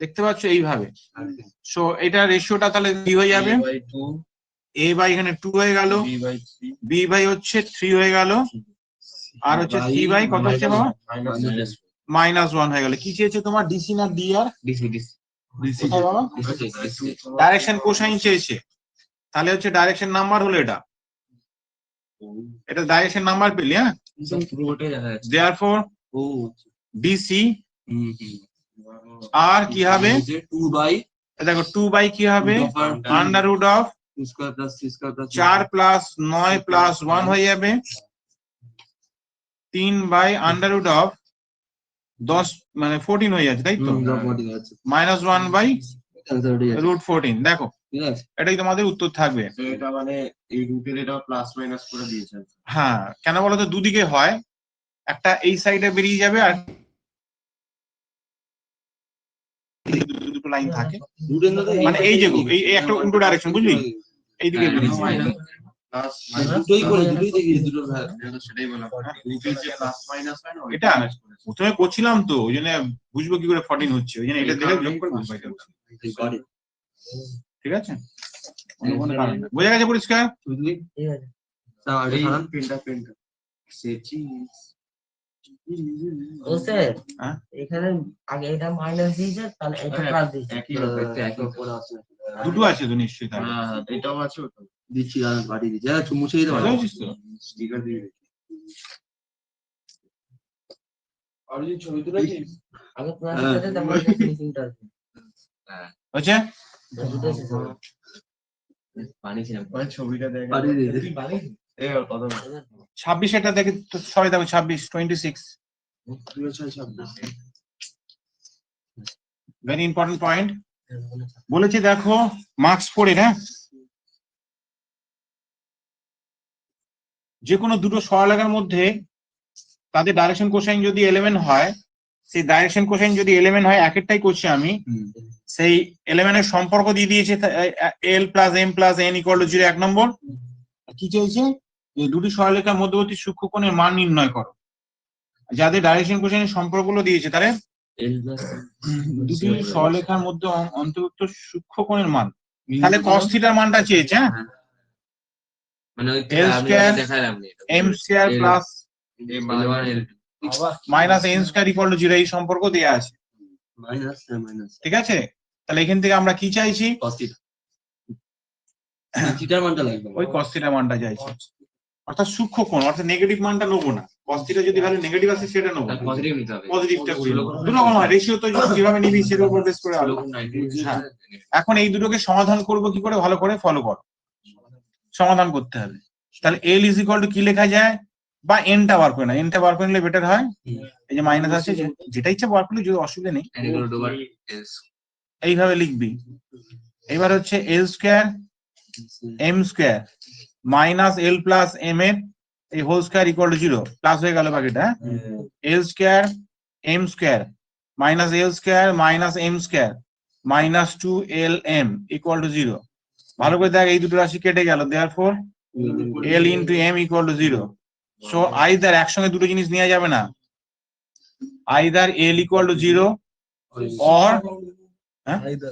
দেখতে পাচ্ছ এইভাবে। সো এটা রেশিওটা তাহলে কি হয়ে যাবে? a বাই এখানে 2 হয়ে গেল, b বাই হচ্ছে 3 হয়ে গেল, আর হচ্ছে c বাই কত হচ্ছে বাবা? -1 হয়ে গেল। কি চেয়েছে তোমার, ডিসি না ডিআর? ডিসি বাবা, ডাইরেকশন কোসাইন চেয়েছে, তাহলে হচ্ছে ডাইরেকশন নাম্বার হলো এটা, এটা ডাইরেকশন নাম্বার পেলি। হ্যাঁ, পুরোটাই দেখা যাচ্ছে। দেয়ারফর ও ডিসি হুম আর কি হবে, 2 বাই দেখো 2 বাই কি হবে under root of square plus C square plus 4 plus 9 plus 1 হয়ে যাবে 3 বাই আন্ডার রুট অফ 10 মানে 14 হয়ে যাচ্ছে, তাই তো, মাইনাস 1 বাই রুট 14। দেখো ঠিক আছে, এটাই তোমাদের উত্তর থাকবে। তো এটা মানে এই রুটের এটা প্লাস মাইনাস করে দিয়েছে। হ্যাঁ, কেন বলতো দুদিকে হয়, একটা এই সাইডে বেরিয়ে যাবে আর দুটো লাইন থাকে, রুটের মধ্যে মানে এই যে এই একটা উল্টো ডাইরেকশন, বুঝলি, এইদিকে বেরিয়েছে। প্লাস মাইনাস দুটোই করে দুটোই দেখিয়ে দুটো সেটাই বললাম, রুটের যে প্লাস মাইনাস হয় না এটা প্রথমে করছিলাম তো, ওই জন্য বুঝবো কি করে 14 হচ্ছে, ওই জন্য এটা দেখে যোগ করে বুঝবো এটা। ঠিক আছে, অন্য কোনো কারণ নেই। বোঝা গেছে পরিষ্কার? বুঝলি? ঠিক আছে। তা এই পেনটা সেচি ও স্যার, হ্যাঁ? এখানে আগে এটা মাইনাস দিয়েছে, তাহলে এটা প্লাস দিয়েছে। একই ব্যাপার, একই ব্যাপার আছে। দুটো আছে তো নিশ্চয়ই তাহলে। হ্যাঁ এটাও আছে, ওটা দিচ্ছি, আর পাঠিয়ে দিচ্ছি, আর মুছে দিতে পারো, বুঝতে পেরেছিস তো? স্টিকার দিয়ে দিচ্ছি। আর এই ছবি তুলেছিস? আগে প্লাস হ্যাঁ। দিয়েছে, তারপর এটা ফিনিশিংটা আছে। হচ্ছে দুটো শেষ হবে। পানি ছিলাম। ওই ছবিটা দেখ, পাঠিয়ে দিয়েছে। এই কত 26 এটা দেখে, সরি দেখো 26 26 ভেরি ইম্পর্টেন্ট পয়েন্ট বলেছি। দেখো মার্কস 4 হ্যাঁ, যে কোনো দুটো সরলরেখার মধ্যে তাদের ডাইরেকশন কোসাইন যদি 11 হয়, সেই ডাইরেকশন কোসাইন যদি 11 হয়, একেরটাই করছি আমি, সেই 11 এর সম্পর্ক দিয়ে দিয়েছে l plus m plus n equal to 0 এক নম্বর। কি চাইছে, এই দুটি সরলরেখার মধ্যবর্তী সূক্ষ্মকোণের মান নির্ণয় করো। যাদের ডাইরেকশন কোসাইনের সম্পর্কগুলো দিয়েছে তারা দুটি সরলরেখার মধ্যে অন্তর্ভুক্ত সূক্ষ্মকোণের মান, তাহলে cos থিটার মানটা চেয়েছে। হ্যাঁ, মানে ওই L square দেখালাম m square plus L1 minus n square equal to 0 এই সম্পর্ক দেয়া আছে। মাইনাস মাইনাস ঠিক আছে, তাহলে এখান থেকে আমরা কি চাইছি, cos থিটা, থিটার মানটা লাগবে, ওই cos থিটার মানটা চাইছি, অর্থাৎ সূক্ষ্মকোণ, অর্থাৎ নেগেটিভ মানটা নেবো না। cos থিটা যদি ভ্যালু নেগেটিভ আসে সেটা নেবো, পজিটিভ নিতে হবে। পজিটিভটা করি। দু রকম হয়, রেশিও তো যেভাবে নিবি সেটার উপর বেস করে আলো। হ্যাঁ, এখন এই দুটোকে সমাধান করব কি করে, ভালো করে ফলো করো, সমাধান করতে হবে। তাহলে l ইজ ইকুয়াল টু কি লেখা যায়, বা nটা বার করে না, nটা বার করে নিলে বেটার হয়। এই যে মাইনাস আছে, যেটা ইচ্ছা বার করলে যদি অসুবিধা নেই, এইভাবে লিখবি। এবার হচ্ছে l square m square minus l plus m এর এই whole square equal to 0, plus হয়ে গেল বাকিটা। l square m square minus l square minus m square minus 2lm equal to 0। ভালো করে দেখ, এই দুটো রাশি কেটে গেল, therefore l into m equal to 0। So either একসঙ্গে দুটো জিনিস নেওয়া যাবে না, either l equal to 0 or either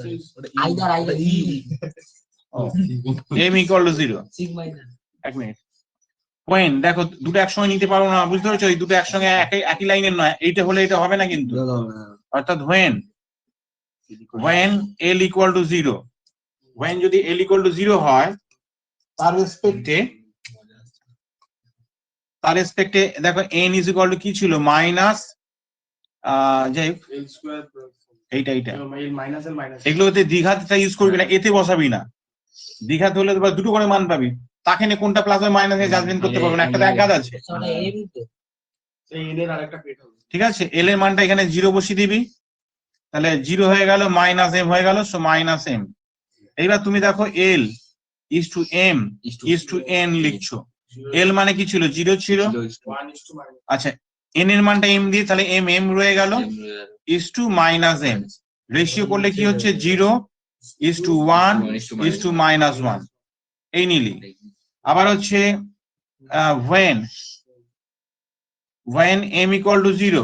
m equal to 0। Sigma minus এক মিনিট, পয়েন্ট দেখো, দুটো একসঙ্গে নিতে পারো না, বুঝতে পারছো, এই দুটো একসঙ্গে একই লাইনের নয়, এইটা হলে এটা হবে না কিন্তু। অর্থাৎ when l equal to 0, when যদি l equal to 0 হয়, তার রেসপেক্টে দেখো n is equal to কি ছিল, মাইনাস যাই হোক, এইটা এগুলোতে দ্বিঘাতটা ইউজ করবি না, এতে বসাবি না। দ্বিঘাত হলে তো দুটো করে মান পাবি, তাকে নিয়ে কোনটা প্লাস হবে মাইনাস এ জাজমেন্ট করতে পারবে না, একটা এক ঘাত আছে। ওটা এম তো ঠিক আছে, l এর মানটা এখানে 0 বসিয়ে দিবি, তাহলে 0 হয়ে গেল, মাইনাস m হয়ে গেল, সো মাইনাস m। এইবার তুমি দেখো l is to m is to n লিখছো, l মানে কি ছিল, 0 ছিল। আচ্ছা, n এর মানটা m দিয়ে, তাহলে m রয়ে গেল, is to minus m। Ratio করলে কি হচ্ছে, 0 is to 1 is to minus 1, এই নিলি। আবার হচ্ছে when m ইকুয়াল টু 0,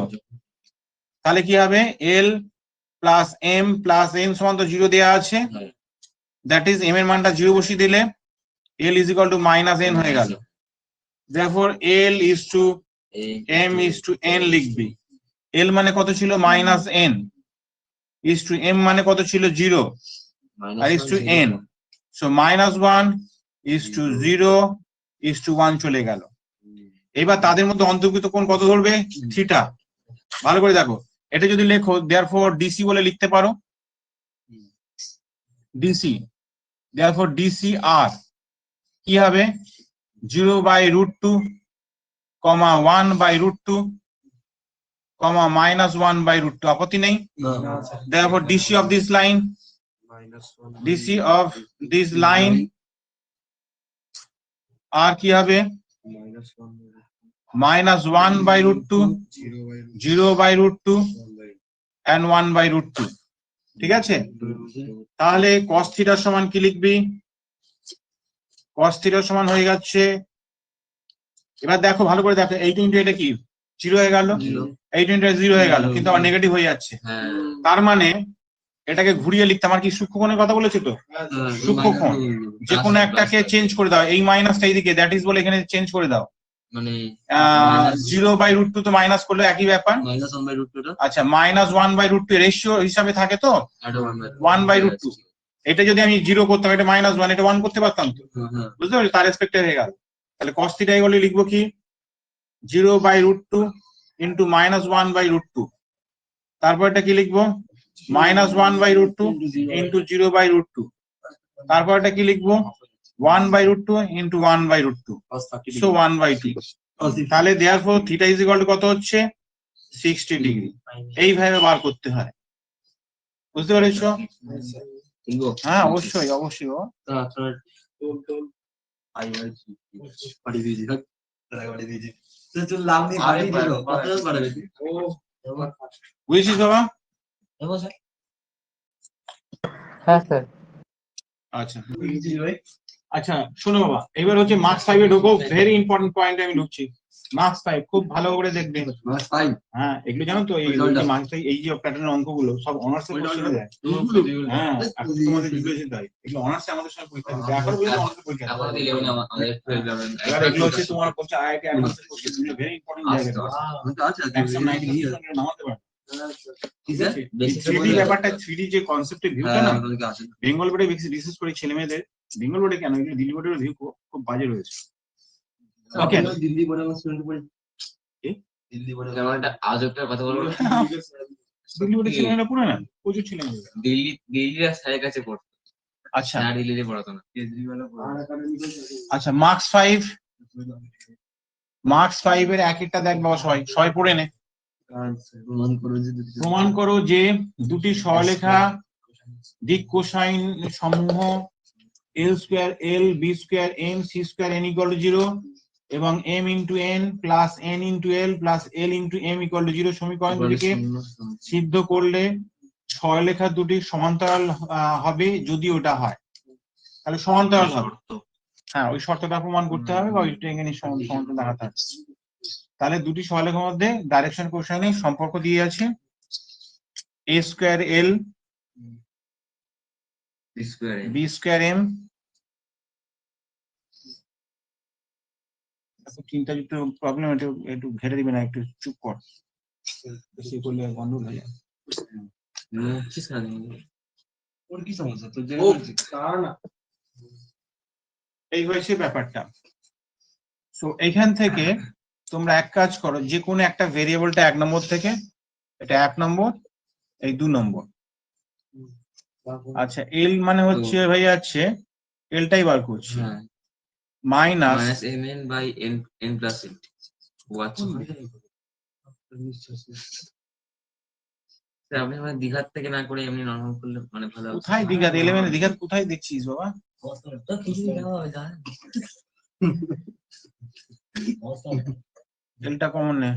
তাহলে কি হবে, l plus m plus n সমান তো 0 দেওয়া আছে, দ্যাট ইজ m এর মানটা 0 বসিয়ে দিলে l is equal to minus n হয়ে গেল। therefore l is to m is to n লিখবি। l মানে কত ছিল, minus n, is to m মানে কত ছিল, 0, আর is to n। So -1 is to 0 is to 1 চলে গেল। এবার তাদের মধ্যে অন্তর্ভুক্ত কোণ কত ধরবে? থিটা। ভালো করে দেখো, এটা যদি লেখো therefore DC বলে লিখতে পারো, DC, therefore DC R কি হবে? 0/√2, 1/√2, -1/√2। আপত্তি নেই? Therefore DC of this line, DC of this line R কি হবে? -1/√2, 0/√2 and 1/√2। ঠিক আছে, তাহলে cos থিটার সমান কি লিখবি? cos থিটার সমান হয়ে যাচ্ছে, এবার দেখো ভালো করে দেখো, 8 ইন্টু এটা কি 0 হয়ে গেল, 8 ইন্টু 0 হয়ে গেল, কিন্তু আবার নেগেটিভ হয়ে যাচ্ছে। তার মানে এটাকে ঘুরিয়ে লিখতে, আমার কি সূক্ষ্মকোণের কথা বলেছে তো, সূক্ষ্মকোণ যে কোনো একটাকে চেঞ্জ করে দাও, এই মাইনাসটা এইদিকে দ্যাট ইজ বলে এখানে চেঞ্জ করে দাও, মানে 0/√2 তো মাইনাস করলে একই ব্যাপার। -1/√2 আচ্ছা, -1/√2 রেশিও হিসাবে থাকে তো, 1/√2। এটা যদি আমি 0 করতাম, এটা -1, এটা 1 করতে পারতাম তো, বুঝতে পারলি? তার রেসপেক্টে হয়ে গেল। তাহলে cos থিটা বলে লিখবো কি 0/√2 ইন্টু -1/√2, তারপর এটা কি লিখবো -1/√2 ইন্টু 0/√2, তারপর এটা কি লিখবো 1/√2 ইন্টু 1/√2, সো 1/2। তাহলে therefore theta is equal two কত হচ্ছে? 60 ডিগ্রি। এইভাবে বার করতে হয়, বুঝতে পেরেছো? হ্যাঁ অবশ্যই অবশ্যই। বুঝেছিস বাবা? হ্যাঁ স্যার। আচ্ছা আচ্ছা, শোনো বাবা, এবার হচ্ছে মার্কস 5 এ ঢোকো। ভেরি ইম্পর্টেন্ট পয়েন্ট আমি ঢুকছি। মার্কস 5 খুব ভালো করে দেখবে। হ্যাঁ, এগুলো জানো তো, এই যে মার্কস 5, এই যে প্যাটার্নের অঙ্কগুলো সব অনার্স এর কোশ্চেন দেয়। হ্যাঁ, এখন তোমাদের জিজ্ঞাসা তাই, এগুলো অনার্স আমাদের সঙ্গে পরীক্ষা দিতে, এখন পর্যন্ত অনার্স পরীক্ষা এখন দিতে। আমাদের 12 যাবেন। এবার এগুলো হচ্ছে তোমার কোশ্চেন, আইআইটি অ্যাডভান্স এর কোশ্চেন, এগুলো ভেরি ইম্পর্টেন্ট জায়গা। ম্যাক্সিমাম 90% নামাতে পারে। ঠিক আছে, এই 3D ব্যাপারটা, 3D যে কনসেপ্টের ভিউটা না, বেঙ্গল বোর্ডে বিশেষ করে ছেলে মেয়েদের, বেঙ্গল বোর্ডে কেন, এগুলো দিল্লি বোর্ডের ভিউ খুব বাজে রয়েছে। ওকে, দিল্লি বোর্ডে আমার স্টুডেন্ট পড়ে, দিল্লি বোর্ডে যেমন একটা আজবটার কথা বলবো, দিল্লি বোর্ডের ছেলে মেয়েরা পড়ে না, প্রচুর ছেলে মেয়েরা। দিল্লির স্যারের কাছে পড়তো। আচ্ছা স্যার দিল্লিতে পড়াতো না। আচ্ছা, মার্কস 5 এর এক একটা দেখ বাবা, সবাই পড়ে নে। প্রমাণ করো যে দুটি সরলরেখা দিক কোসাইন সমূহ l square l b square m c square n equal to 0 এবং m into n plus n into l plus l into m equal to 0 সমীকরণ দুটিকে সিদ্ধ করলে সরলরেখা দুটি সমান্তরাল হবে, যদি ওটা হয় তাহলে সমান্তরাল হবে। হ্যাঁ, ওই শর্তটা প্রমাণ করতে হবে বা ওইটা এখানে সমান্তরাল দেখাতে হবে। তাহলে দুটি সরলরেখার মধ্যে ডাইরেকশন কোসাইনে সম্পর্ক দিয়ে আছে, a square l b square m। চিন্তাযুক্ত প্রবলেম, একটু ঘেরে দিবে না, একটু চুপ কর, বেশি করলে গন্ডগোল হয়ে যায়। ওর কি সমস্যা তোর যে এই হয়েছে ব্যাপারটা। সো এইখান থেকে তোমরা এক কাজ করো, যে কোনো একটা ভেরিয়েবলটা 1 নম্বর থেকে, এটা 1 নম্বর, এই 2 নম্বর। আচ্ছা, এল মানে হচ্ছে ভাই আছে, এলটাই বার করছি, minus mn by n plus n। ও আচ্ছা, আপনি মানে দীঘার থেকে না করে এমনি নরমাল করলে মানে ভালো হবে। কোথায় দীঘা? 11 দীঘা কোথায় দেখছিস বাবা? তো কিছু দেওয়া হবে না। এলটা কমন নে।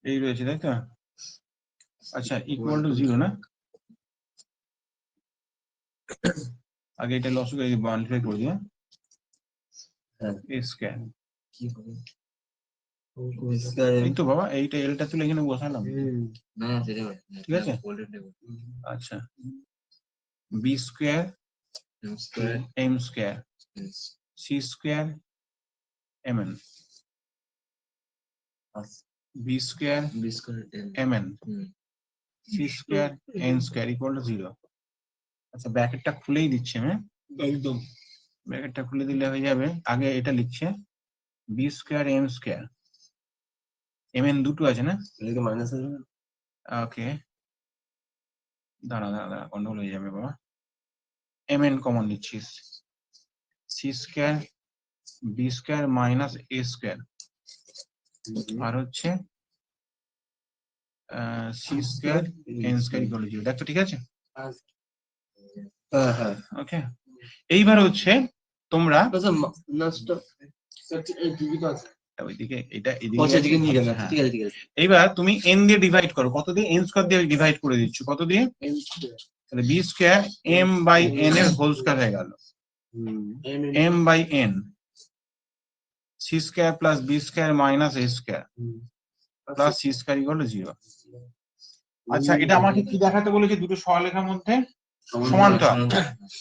এই রয়েছে, তাই তো? আচ্ছা, ইকুয়াল টু 0 না, আগে এটা লসকে বাউন্ডারি করে দিই। স্কয়ার এই তো বাবা, এইটা এলটা তুলে এখানে বসালাম। না সেটা ঠিক আছে, আচ্ছা B square M square M square is C square M N B square B square N. M N Hmm. C square N square equal to 0। আচ্ছা ব্র্যাকেটটা খুলেই দিচ্ছি আমি, একদম ব্র্যাকেটটা খুলে দিলে হয়ে যাবে। আগে এটা লিখছে B square M square, M N দুটো আছে না? এদিকে মাইনাস আছে না? ওকে দাঁড়া দাঁড়া দাঁড়া, গন্ডগোল হয়ে যাবে বাবা। এম এন কমন নিচ্ছিস, C square B square minus A square আর হচ্ছে C square N square equal to 0। দেখো ঠিক আছে? হ্যাঁ হ্যাঁ ওকে এইবার হচ্ছে তোমরা আচ্ছা মাইনাসটা ঠিকই আছে ওইদিকে এটা এদিকে নিয়ে যাবে হ্যাঁ। ঠিক আছে ঠিক আছে এইবার তুমি এন দিয়ে ডিভাইড করো, কত দিয়ে? এন স্কোয়ার দিয়ে ডিভাইড করে দিচ্ছ, কত দিয়ে? তাহলে B square M by N এর হোল স্কোয়ার হয়ে গেল, M by N C square plus B square minus A square plus C square equal to 0। আচ্ছা এটা আমাকে কি দেখাতে বলেছে? দুটো সরলরেখার মধ্যে সমান্তরাল,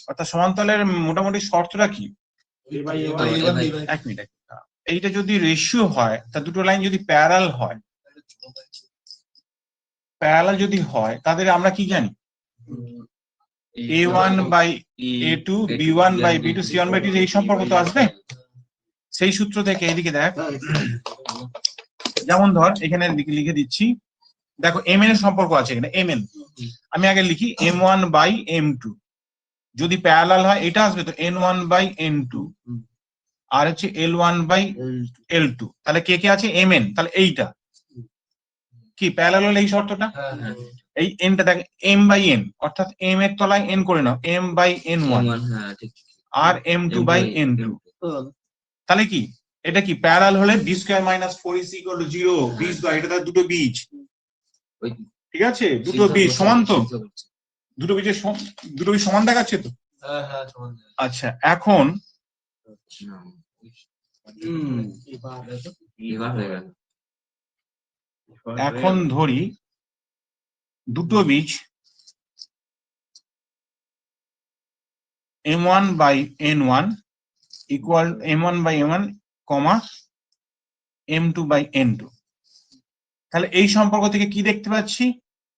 অর্থাৎ সমান্তরালের মোটামুটি শর্তটা কি? এক মিনিট, এইটা যদি রেশিও হয় তা দুটো লাইন যদি প্যারালাল হয়, প্যারালাল যদি হয় তাদের আমরা কি জানি? a1 by a2 b1 by b2 c1 by d2 এই সম্পর্ক তো আসবে। সেই সূত্র থেকে এদিকে দেখ, যেমন ধর এখানে লিখে দিচ্ছি, দেখো mn এর সম্পর্ক আছে এখানে mn, আমি আগে লিখি m1 বাই m2, যদি প্যারালাল হয় এটা আসবে তো n1 বাই n2 আর হচ্ছে l1 বাই l2, তাহলে কে কে আছে? mn, তাহলে এইটা কি প্যারালাল হলে এই শর্তটা, এই nটা দেখ m বাই n, অর্থাৎ m এর তলায় n করে নাও, m বাই n1 হ্যাঁ ঠিক আর m2 বাই n2, তাহলে কি এটা কি প্যারালাল হলে b square minus 4ac equal to 0, বীজ দাও, এটা তার দুটো বীজ, ওই ঠিক আছে? দুটো বীজ সমান তো, দুটো বীজ সমান দেখাচ্ছে তো। হ্যাঁ হ্যাঁ সমান আচ্ছা এখন এবার হয়ে গেল। এখন ধরি দুটো বীজ m1 by n1 equal m1 by m1 comma m2 by n2, তাহলে এই সম্পর্ক থেকে কি দেখতে পাচ্ছি?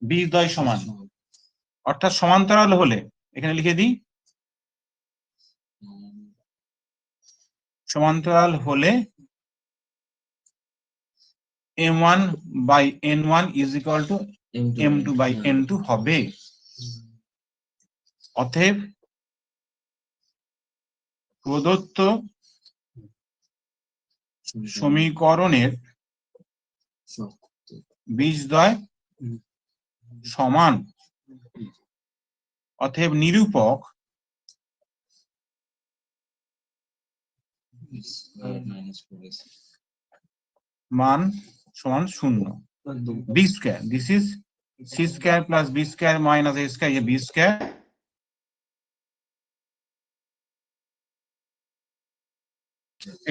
বীজদ্বয় সমান, অর্থাৎ সমান্তরাল হলে এখানে লিখে দিই, সমান্তরাল হলে m1 by n1 is equal to m2 by n2 হবে। অতএব প্রদত্ত সমীকরণের বীজদ্বয় সমান, অতএব নিরূপক মান সমান 0। B square, this is C square plus B square minus A square, ये বি স্কয়ার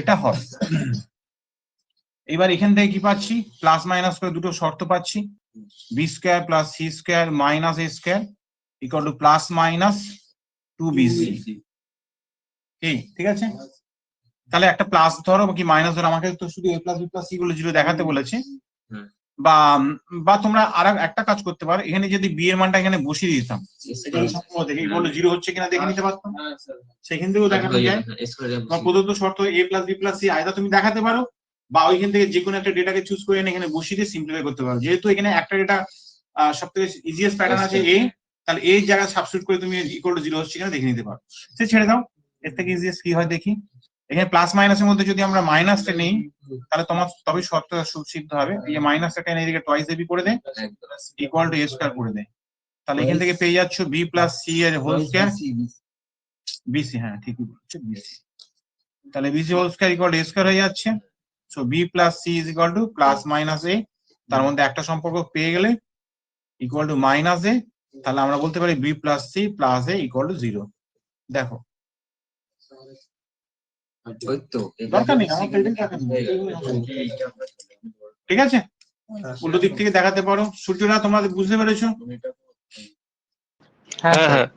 এটা হয়। এবার এখান থেকে কি পাচ্ছি? প্লাস মাইনাস করে দুটো শর্ত পাচ্ছি, B square plus C square minus A square equal to plus minus 2bc, ঠিক আছে? তাহলে একটা প্লাস ধরো কি মাইনাস ধরো, আমাকে তো শুধু a plus b plus c গুলো 0 দেখাতে বলেছে, বা বা তোমরা আর একটা কাজ করতে পারো, এখানে যদি b এর মানটা এখানে বসিয়ে দিতাম, এখানে সম্পূর্ণ দেখে বলে 0 হচ্ছে কিনা দেখে নিতে পারতাম, সেখান থেকেও দেখানো যায়। বা প্রদত্ত শর্ত a plus b plus c আইদা তুমি দেখাতে পারো, বা ওইখান থেকে যে কোনো একটা ডেটাকে চুজ করে এনে এখানে বসিয়ে দিয়ে সিম্পলিফাই করতে পারো। যেহেতু এখানে একটা ডেটা সবথেকে ইজিয়েস্ট প্যাটার্ন আছে a, তাহলে এই জায়গায় সাবস্টিটিউট করে তুমি ইকুয়াল টু 0 হচ্ছে কিনা দেখে নিতে পারো। সে ছেড়ে দাও, এর থেকে ইজিয়েস্ট কি হয় দেখি। এখানে প্লাস মাইনাসের মধ্যে যদি আমরা মাইনাসটা নেই তাহলে তোমার তবে শর্ত সিদ্ধ হবে। এই যে মাইনাসটা এনে এদিকে টুয়াইস ab করে দেয় ইকুয়াল টু a স্কয়ার করে দেয়, তাহলে এখান থেকে পেয়ে যাচ্ছ b প্লাস c এর হোল স্কয়ার bc, হ্যাঁ ঠিকই বলছো bc, তাহলে bc whole square equal to a square হয়ে যাচ্ছে। So b plus c is equal to plus minus a, তার মধ্যে একটা সম্পর্ক পেয়ে গেলে ইকুয়াল টু মাইনাস a, তাহলে আমরা বলতে পারি b plus c plus a equal to 0। দেখো দরকার নেই আমার, ঠিক আছে? উল্টো দিক থেকে দেখাতে পারো। সূর্যরা তোমরা বুঝতে পেরেছো? হ্যাঁ হ্যাঁ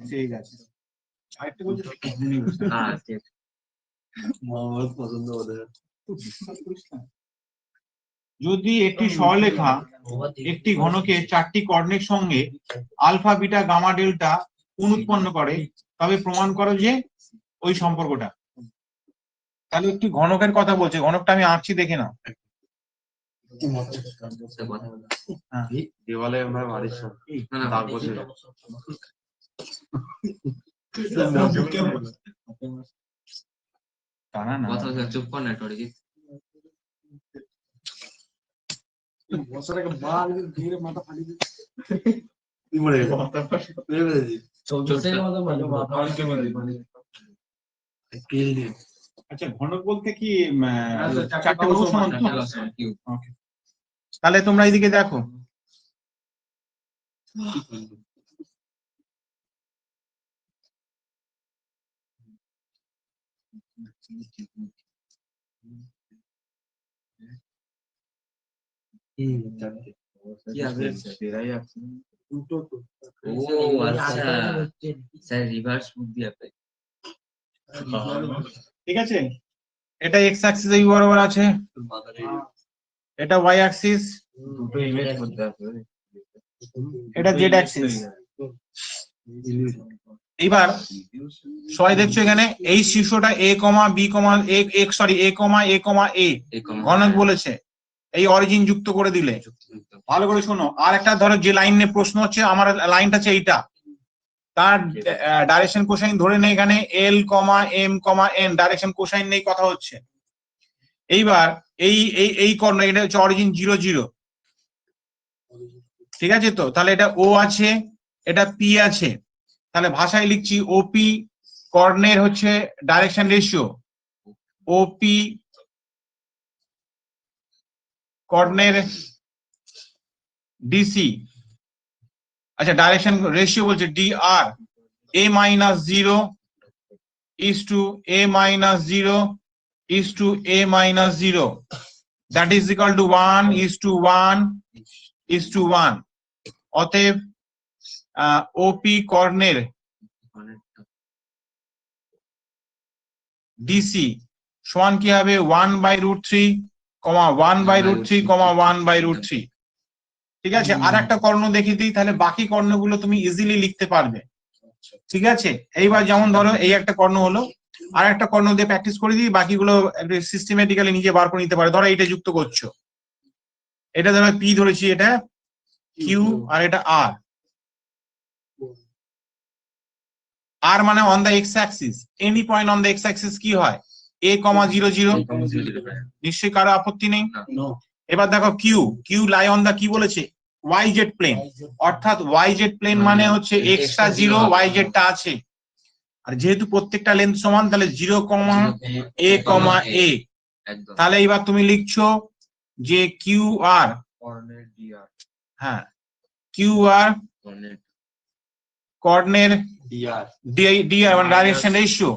ঠিক আছে আরেকটা বলছি ঠিক আমার পছন্দ ওদের যদি একটি সরলরেখা একটি ঘনকে 4টি কর্ণের সঙ্গে আলফা বিটা গামা ডেল্টা কোণ উৎপন্ন করে তবে প্রমাণ করো যে ওই সম্পর্কটা। তাহলে একটি ঘনকের কথা বলছে, ঘনকটা আমি আঁকছি দেখে নাও। হ্যাঁ। দেওয়ালে আমরা বাড়ির সামনে না, না, দাগ বসে যায়। তা না না কথা বলছে, চুপ কর না একটু অরিজিৎ। কি বলে মেরে আচ্ছা ঘনক বলতে কি 4টে বাহু সমান তো? কিউ। Okay. তাহলে তোমরা এইদিকে দেখো কি আছে? ও আচ্ছা, স্যার রিভার্স বুদ্ধি অ্যাপ্লাই। ঠিক আছে, এটা এক্স অ্যাক্সিস এই বরাবর আছে, এটা ওয়াই অ্যাক্সিস, দুটো ইমেজ করতে হবে। এটা জেড অ্যাক্সিস। এইবার সবাই দেখছো এখানে এই শীর্ষটা এ কমা বি কমা এ সরি এ কমা এ ঘনক বলেছে, এই অরিজিন যুক্ত করে দিলে। ভালো করে শোনো, আর একটা ধরো যে লাইন নিয়ে প্রশ্ন হচ্ছে, আমার লাইনটা আছে এইটা, তার ডাইরেকশন কোসাইন ধরে নেই এখানে L comma M comma N, direction cosine নেই, কথা হচ্ছে। এইবার এই এই এই কর্ণ, এটা হচ্ছে অরিজিন 0 0, ঠিক আছে তো? তাহলে এটা ও আছে, এটা পি আছে, তাহলে ভাষায় লিখছি ওপি কর্ণের হচ্ছে ডাইরেকশন রেশিও, ওপি কর্ণের ডিসি, আচ্ছা ডাইরেকশন রেশিও বলছে DR, A minus 0 is to a minus 0 is to a minus 0, that is equal to 1 is to 1 is to 1. অতএব ওপি কর্ণের ডিসি সমান কি হবে 1/√3, 1/√3, 1/√3। ঠিক আছে, আর একটা কর্ণ দেখিয়ে দিই, তাহলে বাকি কর্ণগুলো তুমি ইজিলি লিখতে পারবে। ঠিক আছে, এইবার যেমন ধরো এই একটা কর্ণ হলো, আর একটা কর্ণ দিয়ে প্র্যাকটিস করে দিই, বাকিগুলো সিস্টেমেটিক্যালি নিজে বার করে নিতে পারে। ধরো এইটা যুক্ত করছো, এটা ধরো পি ধরেছি, এটা কিউ আর এটা আর। আর মানে on the X axis, any point on the X axis কি হয় a, 0 0, নিশ্চয়ই কারো আপত্তি নেই। এবার দেখো Q, Q lie on the কি বলেছে ওয়াই জেড প্লেন, অর্থাৎ ওয়াই জেড প্লেন মানে হচ্ছে এক্সটা 0, ওয়াই জেডটা আছে, আর যেহেতু প্রত্যেকটা লেন্থ সমান তাহলে 0, a, একদম। তাহলে এবার তুমি লিখছো যে কিউ আর, হ্যাঁ কিউ আর কর্ণের ডিআর মানে direction ratio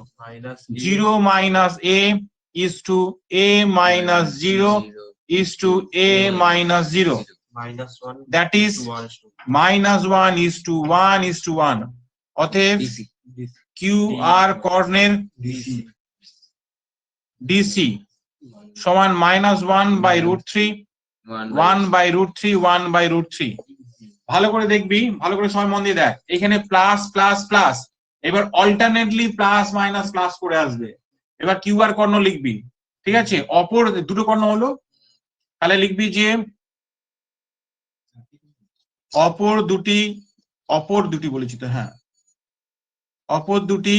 0 minus a is to a minus 0 is to a minus 0, that is minus 1 is to 1 is to 1. অতএব কিউ আর কর্ণের ডিসি সমান -1/√3, 1/√3, 1/√3। ভালো করে দেখবি, ভালো করে সবাই মন দিয়ে দেখ, এখানে প্লাস প্লাস প্লাস, এবার অল্টারনেটলি প্লাস মাইনাস প্লাস করে আসবে। এবার কিউ আর কর্ণ লিখবি, ঠিক আছে? অপর দুটো কর্ণ হলো, তাহলে লিখবি যে অপর দুটি বলেছি তো, হ্যাঁ অপর দুটি,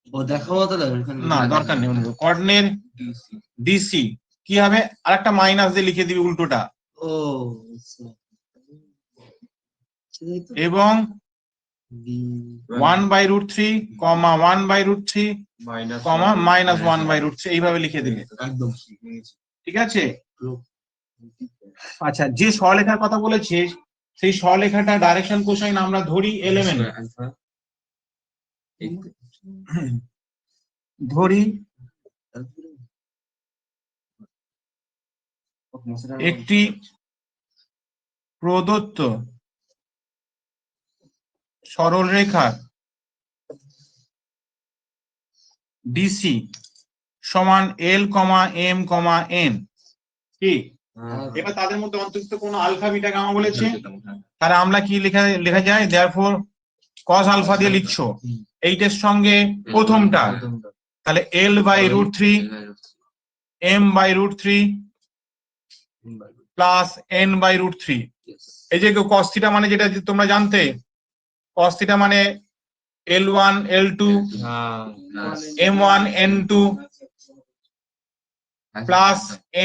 ও দেখাবো তাহলে না দরকার নেই, কর্ণের ডিসি কি হবে, আরেকটা মাইনাস দিয়ে লিখে দিবি উল্টোটা, ও এবং 1/√3, 1/√3, -1/√3 এইভাবে লিখে দিবে, একদম ঠিক আছে? আচ্ছা, যে সরলরেখার কথা বলেছে সেই সরলরেখাটা ডাইরেকশন কোসাইন আমরা ধরি এলিমেন্ট, ধরি একটি প্রদত্ত সরলরেখার ডিসি সমান এল কমা এম কমা এন, কি? এবার তাদের মধ্যে অন্তর্ভুক্ত কোন আলফা বিটা গামা বলেছে, তাহলে আমরা কি লেখা যায়, দেয়ারফর কস আলফা দিয়ে লিখছো এইটার সঙ্গে প্রথমটা, তাহলে L by root three M by root three plus N by root three. এই যে কস থিটা মানে যেটা তোমরা জানতে, কস থিটা মানে L1 L2 M1 N2 plus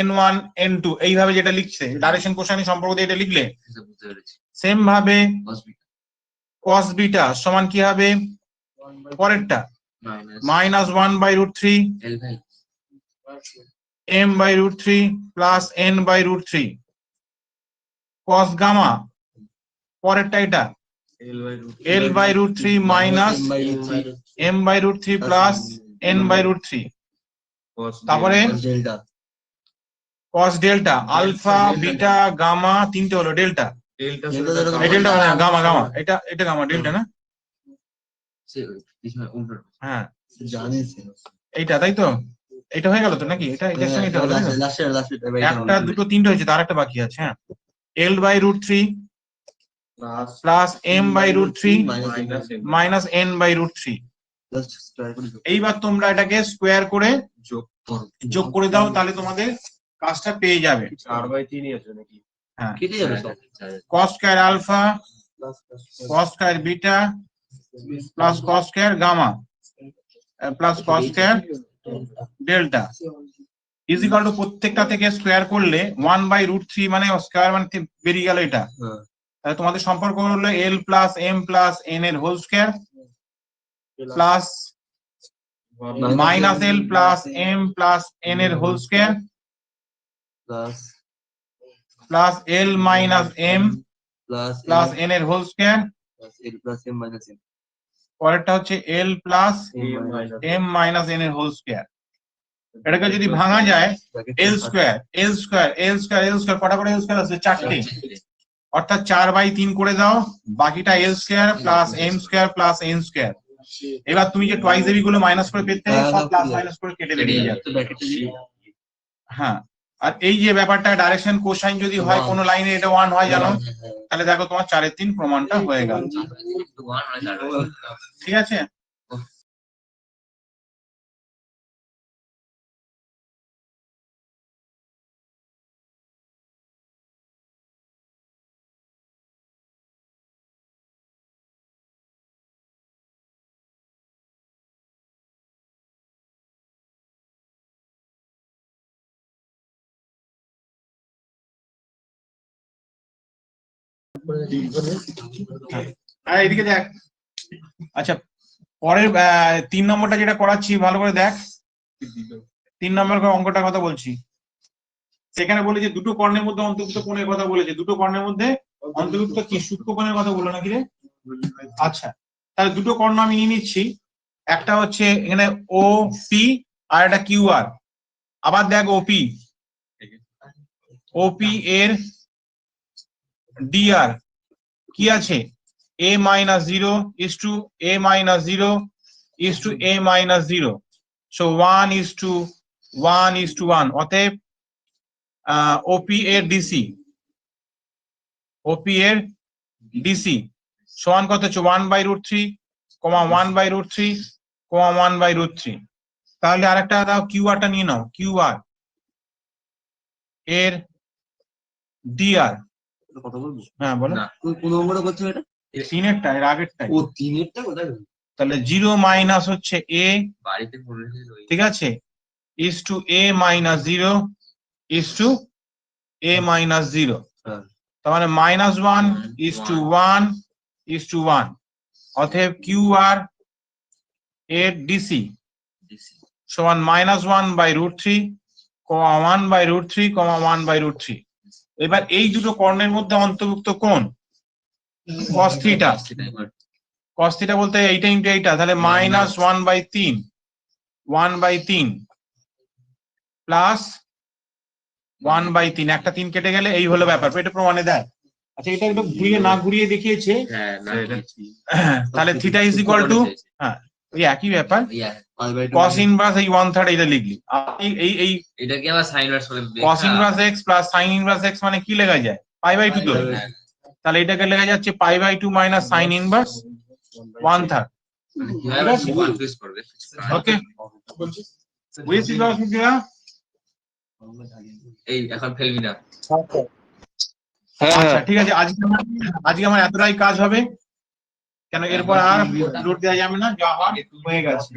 N1 N2, এইভাবে যেটা লিখছে ডাইরেকশন কোসাইন সম্পর্ক দিয়ে এটা লিখলে বুঝতে পেরেছি। সেম ভাবে cos β cos বিটা সমান কি হবে, পরেরটা minus minus 1 by root three L by M by root three plus N by root three cos gamma, পরেরটা এটা L by root three minus M by root three plus N by root three, তারপরে cos delta alpha beta gamma তিনটে হলো delta, এই delta gamma gamma এটা gamma delta না, সে পিছনে উল্টো হ্যাঁ জানিস এইটা তাই তো, এটা হয়ে গেল তো নাকি, এটা এটার সঙ্গে এটা হলো তাই তো? একটা দুটো তিনটে হয়েছে, তার একটা বাকি আছে। হ্যাঁ, L by root three plus M by root three minus N by root three. এইবার তোমরা এটাকে স্কোয়ার করে যোগ করে দাও, তাহলে তোমাদের কাজটা পেয়ে যাবে। 4/3 আছে নাকি? হ্যাঁ, কেটে যাবে সব। cos square alpha cos square beta plus cos square gamma plus cos square delta is equal to প্রত্যেকটা থেকে স্কোয়ার করলে 1 বাই রুট থ্রি মানে স্কোয়ার মানে বেরিয়ে গেল এটা, তাহলে তোমাদের সম্পর্ক হলো L plus M plus N এর whole square plus minus L plus M plus N এর whole square plus L minus M plus N এর হোল স্কোয়ার, পরেরটা হচ্ছে L plus M minus N এর হোল স্কোয়ার। এটাকে যদি ভাঙা যায় এল স্কোয়ার এল স্কোয়ার এল স্কোয়ার এল স্কোয়ার কটা করে এল স্কোয়ার আছে, চারটে, অর্থাৎ 4/3 করে দাও, বাকিটা L square plus M square plus N square. এবার তুমি যে টুয়াইস এবি গুলো মাইনাস করে পেতে সব প্লাস মাইনাস করে কেটে বেরিয়ে যাবে। হ্যাঁ, আর এই যে ব্যাপারটা ডাইরেকশন কোসাইন যদি হয় কোনো লাইনে এটা 1 হয় জানো, তাহলে দেখো তোমার 4/3 প্রমাণটা হয়ে গেল। ঠিক আছে, আর এদিকে দেখ। আচ্ছা, পরের 3 নম্বরটা যেটা করাচ্ছি ভালো করে দেখ, 3 নম্বর অঙ্কটার কথা বলছি। সেখানে বলে যে দুটো কর্ণের মধ্যে অন্তর্ভুক্ত কোণের কথা বলেছে, দুটো কর্ণের মধ্যে অন্তর্ভুক্ত কি সূক্ষ্ম কোণের কথা বললো নাকি রে? আচ্ছা, তাহলে দুটো কর্ণ আমি নিয়ে নিচ্ছি, একটা হচ্ছে এখানে ও পি আর একটা কিউ আর। আবার দেখ ওপি ওপি এর ডিআর কি আছে, a minus 0 is to a minus 0 is to a minus 0, so 1 is to 1 অতএব OP এর DC OP এর DC সমান কত হচ্ছে 1/√3, 1/√3, 1/√3। তাহলে আরেকটা দাও QR টা নিয়ে নাও, QR এর DR। কথা বলবো? হ্যাঁ বলো। কোন নম্বরে করছো এটা? 3-এরটা, এর আগেরটাই। ও 3-এরটা কোথায়? তাহলে 0 মাইনাস হচ্ছে a, বাড়িতে পড়লে ঠিক আছে, is to a minus 0 is to a minus 0, তার মানে -1 is to 1 is to 1, অতএব QR এর DC সমান -1/√3, 1/√3, 1/√3। এবার এই দুটো কর্ণের মধ্যে অন্তর্ভুক্ত কোণ cos থিটা, cos থিটা বলতে এইটা ইনটু এইটা, তাহলে -1/3 প্লাস 1/3, একটা 3 কেটে গেলে এই হলো ব্যাপার, এটা প্রমাণে দেয়। আচ্ছা, এটা একটু ঘুরিয়ে না ঘুরিয়ে দেখিয়েছে, হ্যাঁ না তাহলে থিটা ইজ ইকুয়াল টু, হ্যাঁ ওই একই ব্যাপার। Yeah, cos ইনভার্স এই 1/3 এটা লিখলি, আর এই এটা কি আবার সাইন ইনভার্স করে cos inverse x plus sin inverse x মানে কি লেখা যায়, π/2 তো। হ্যাঁ। তাহলে এটাকে লেখা যাচ্ছে π/2 মাইনাস sin ইনভার্স 1/3। মানে কিভাবে কনফিউজ করবে। ওকে, বুঝেছিস দর্শকরা? এই এখন ফেলবি না। আচ্ছা ঠিক আছে, আজকে আমার এতটাই কাজ হবে, কেন এরপর আর লোড দেওয়া যাবে না, যা হওয়ার হয়ে গেছে।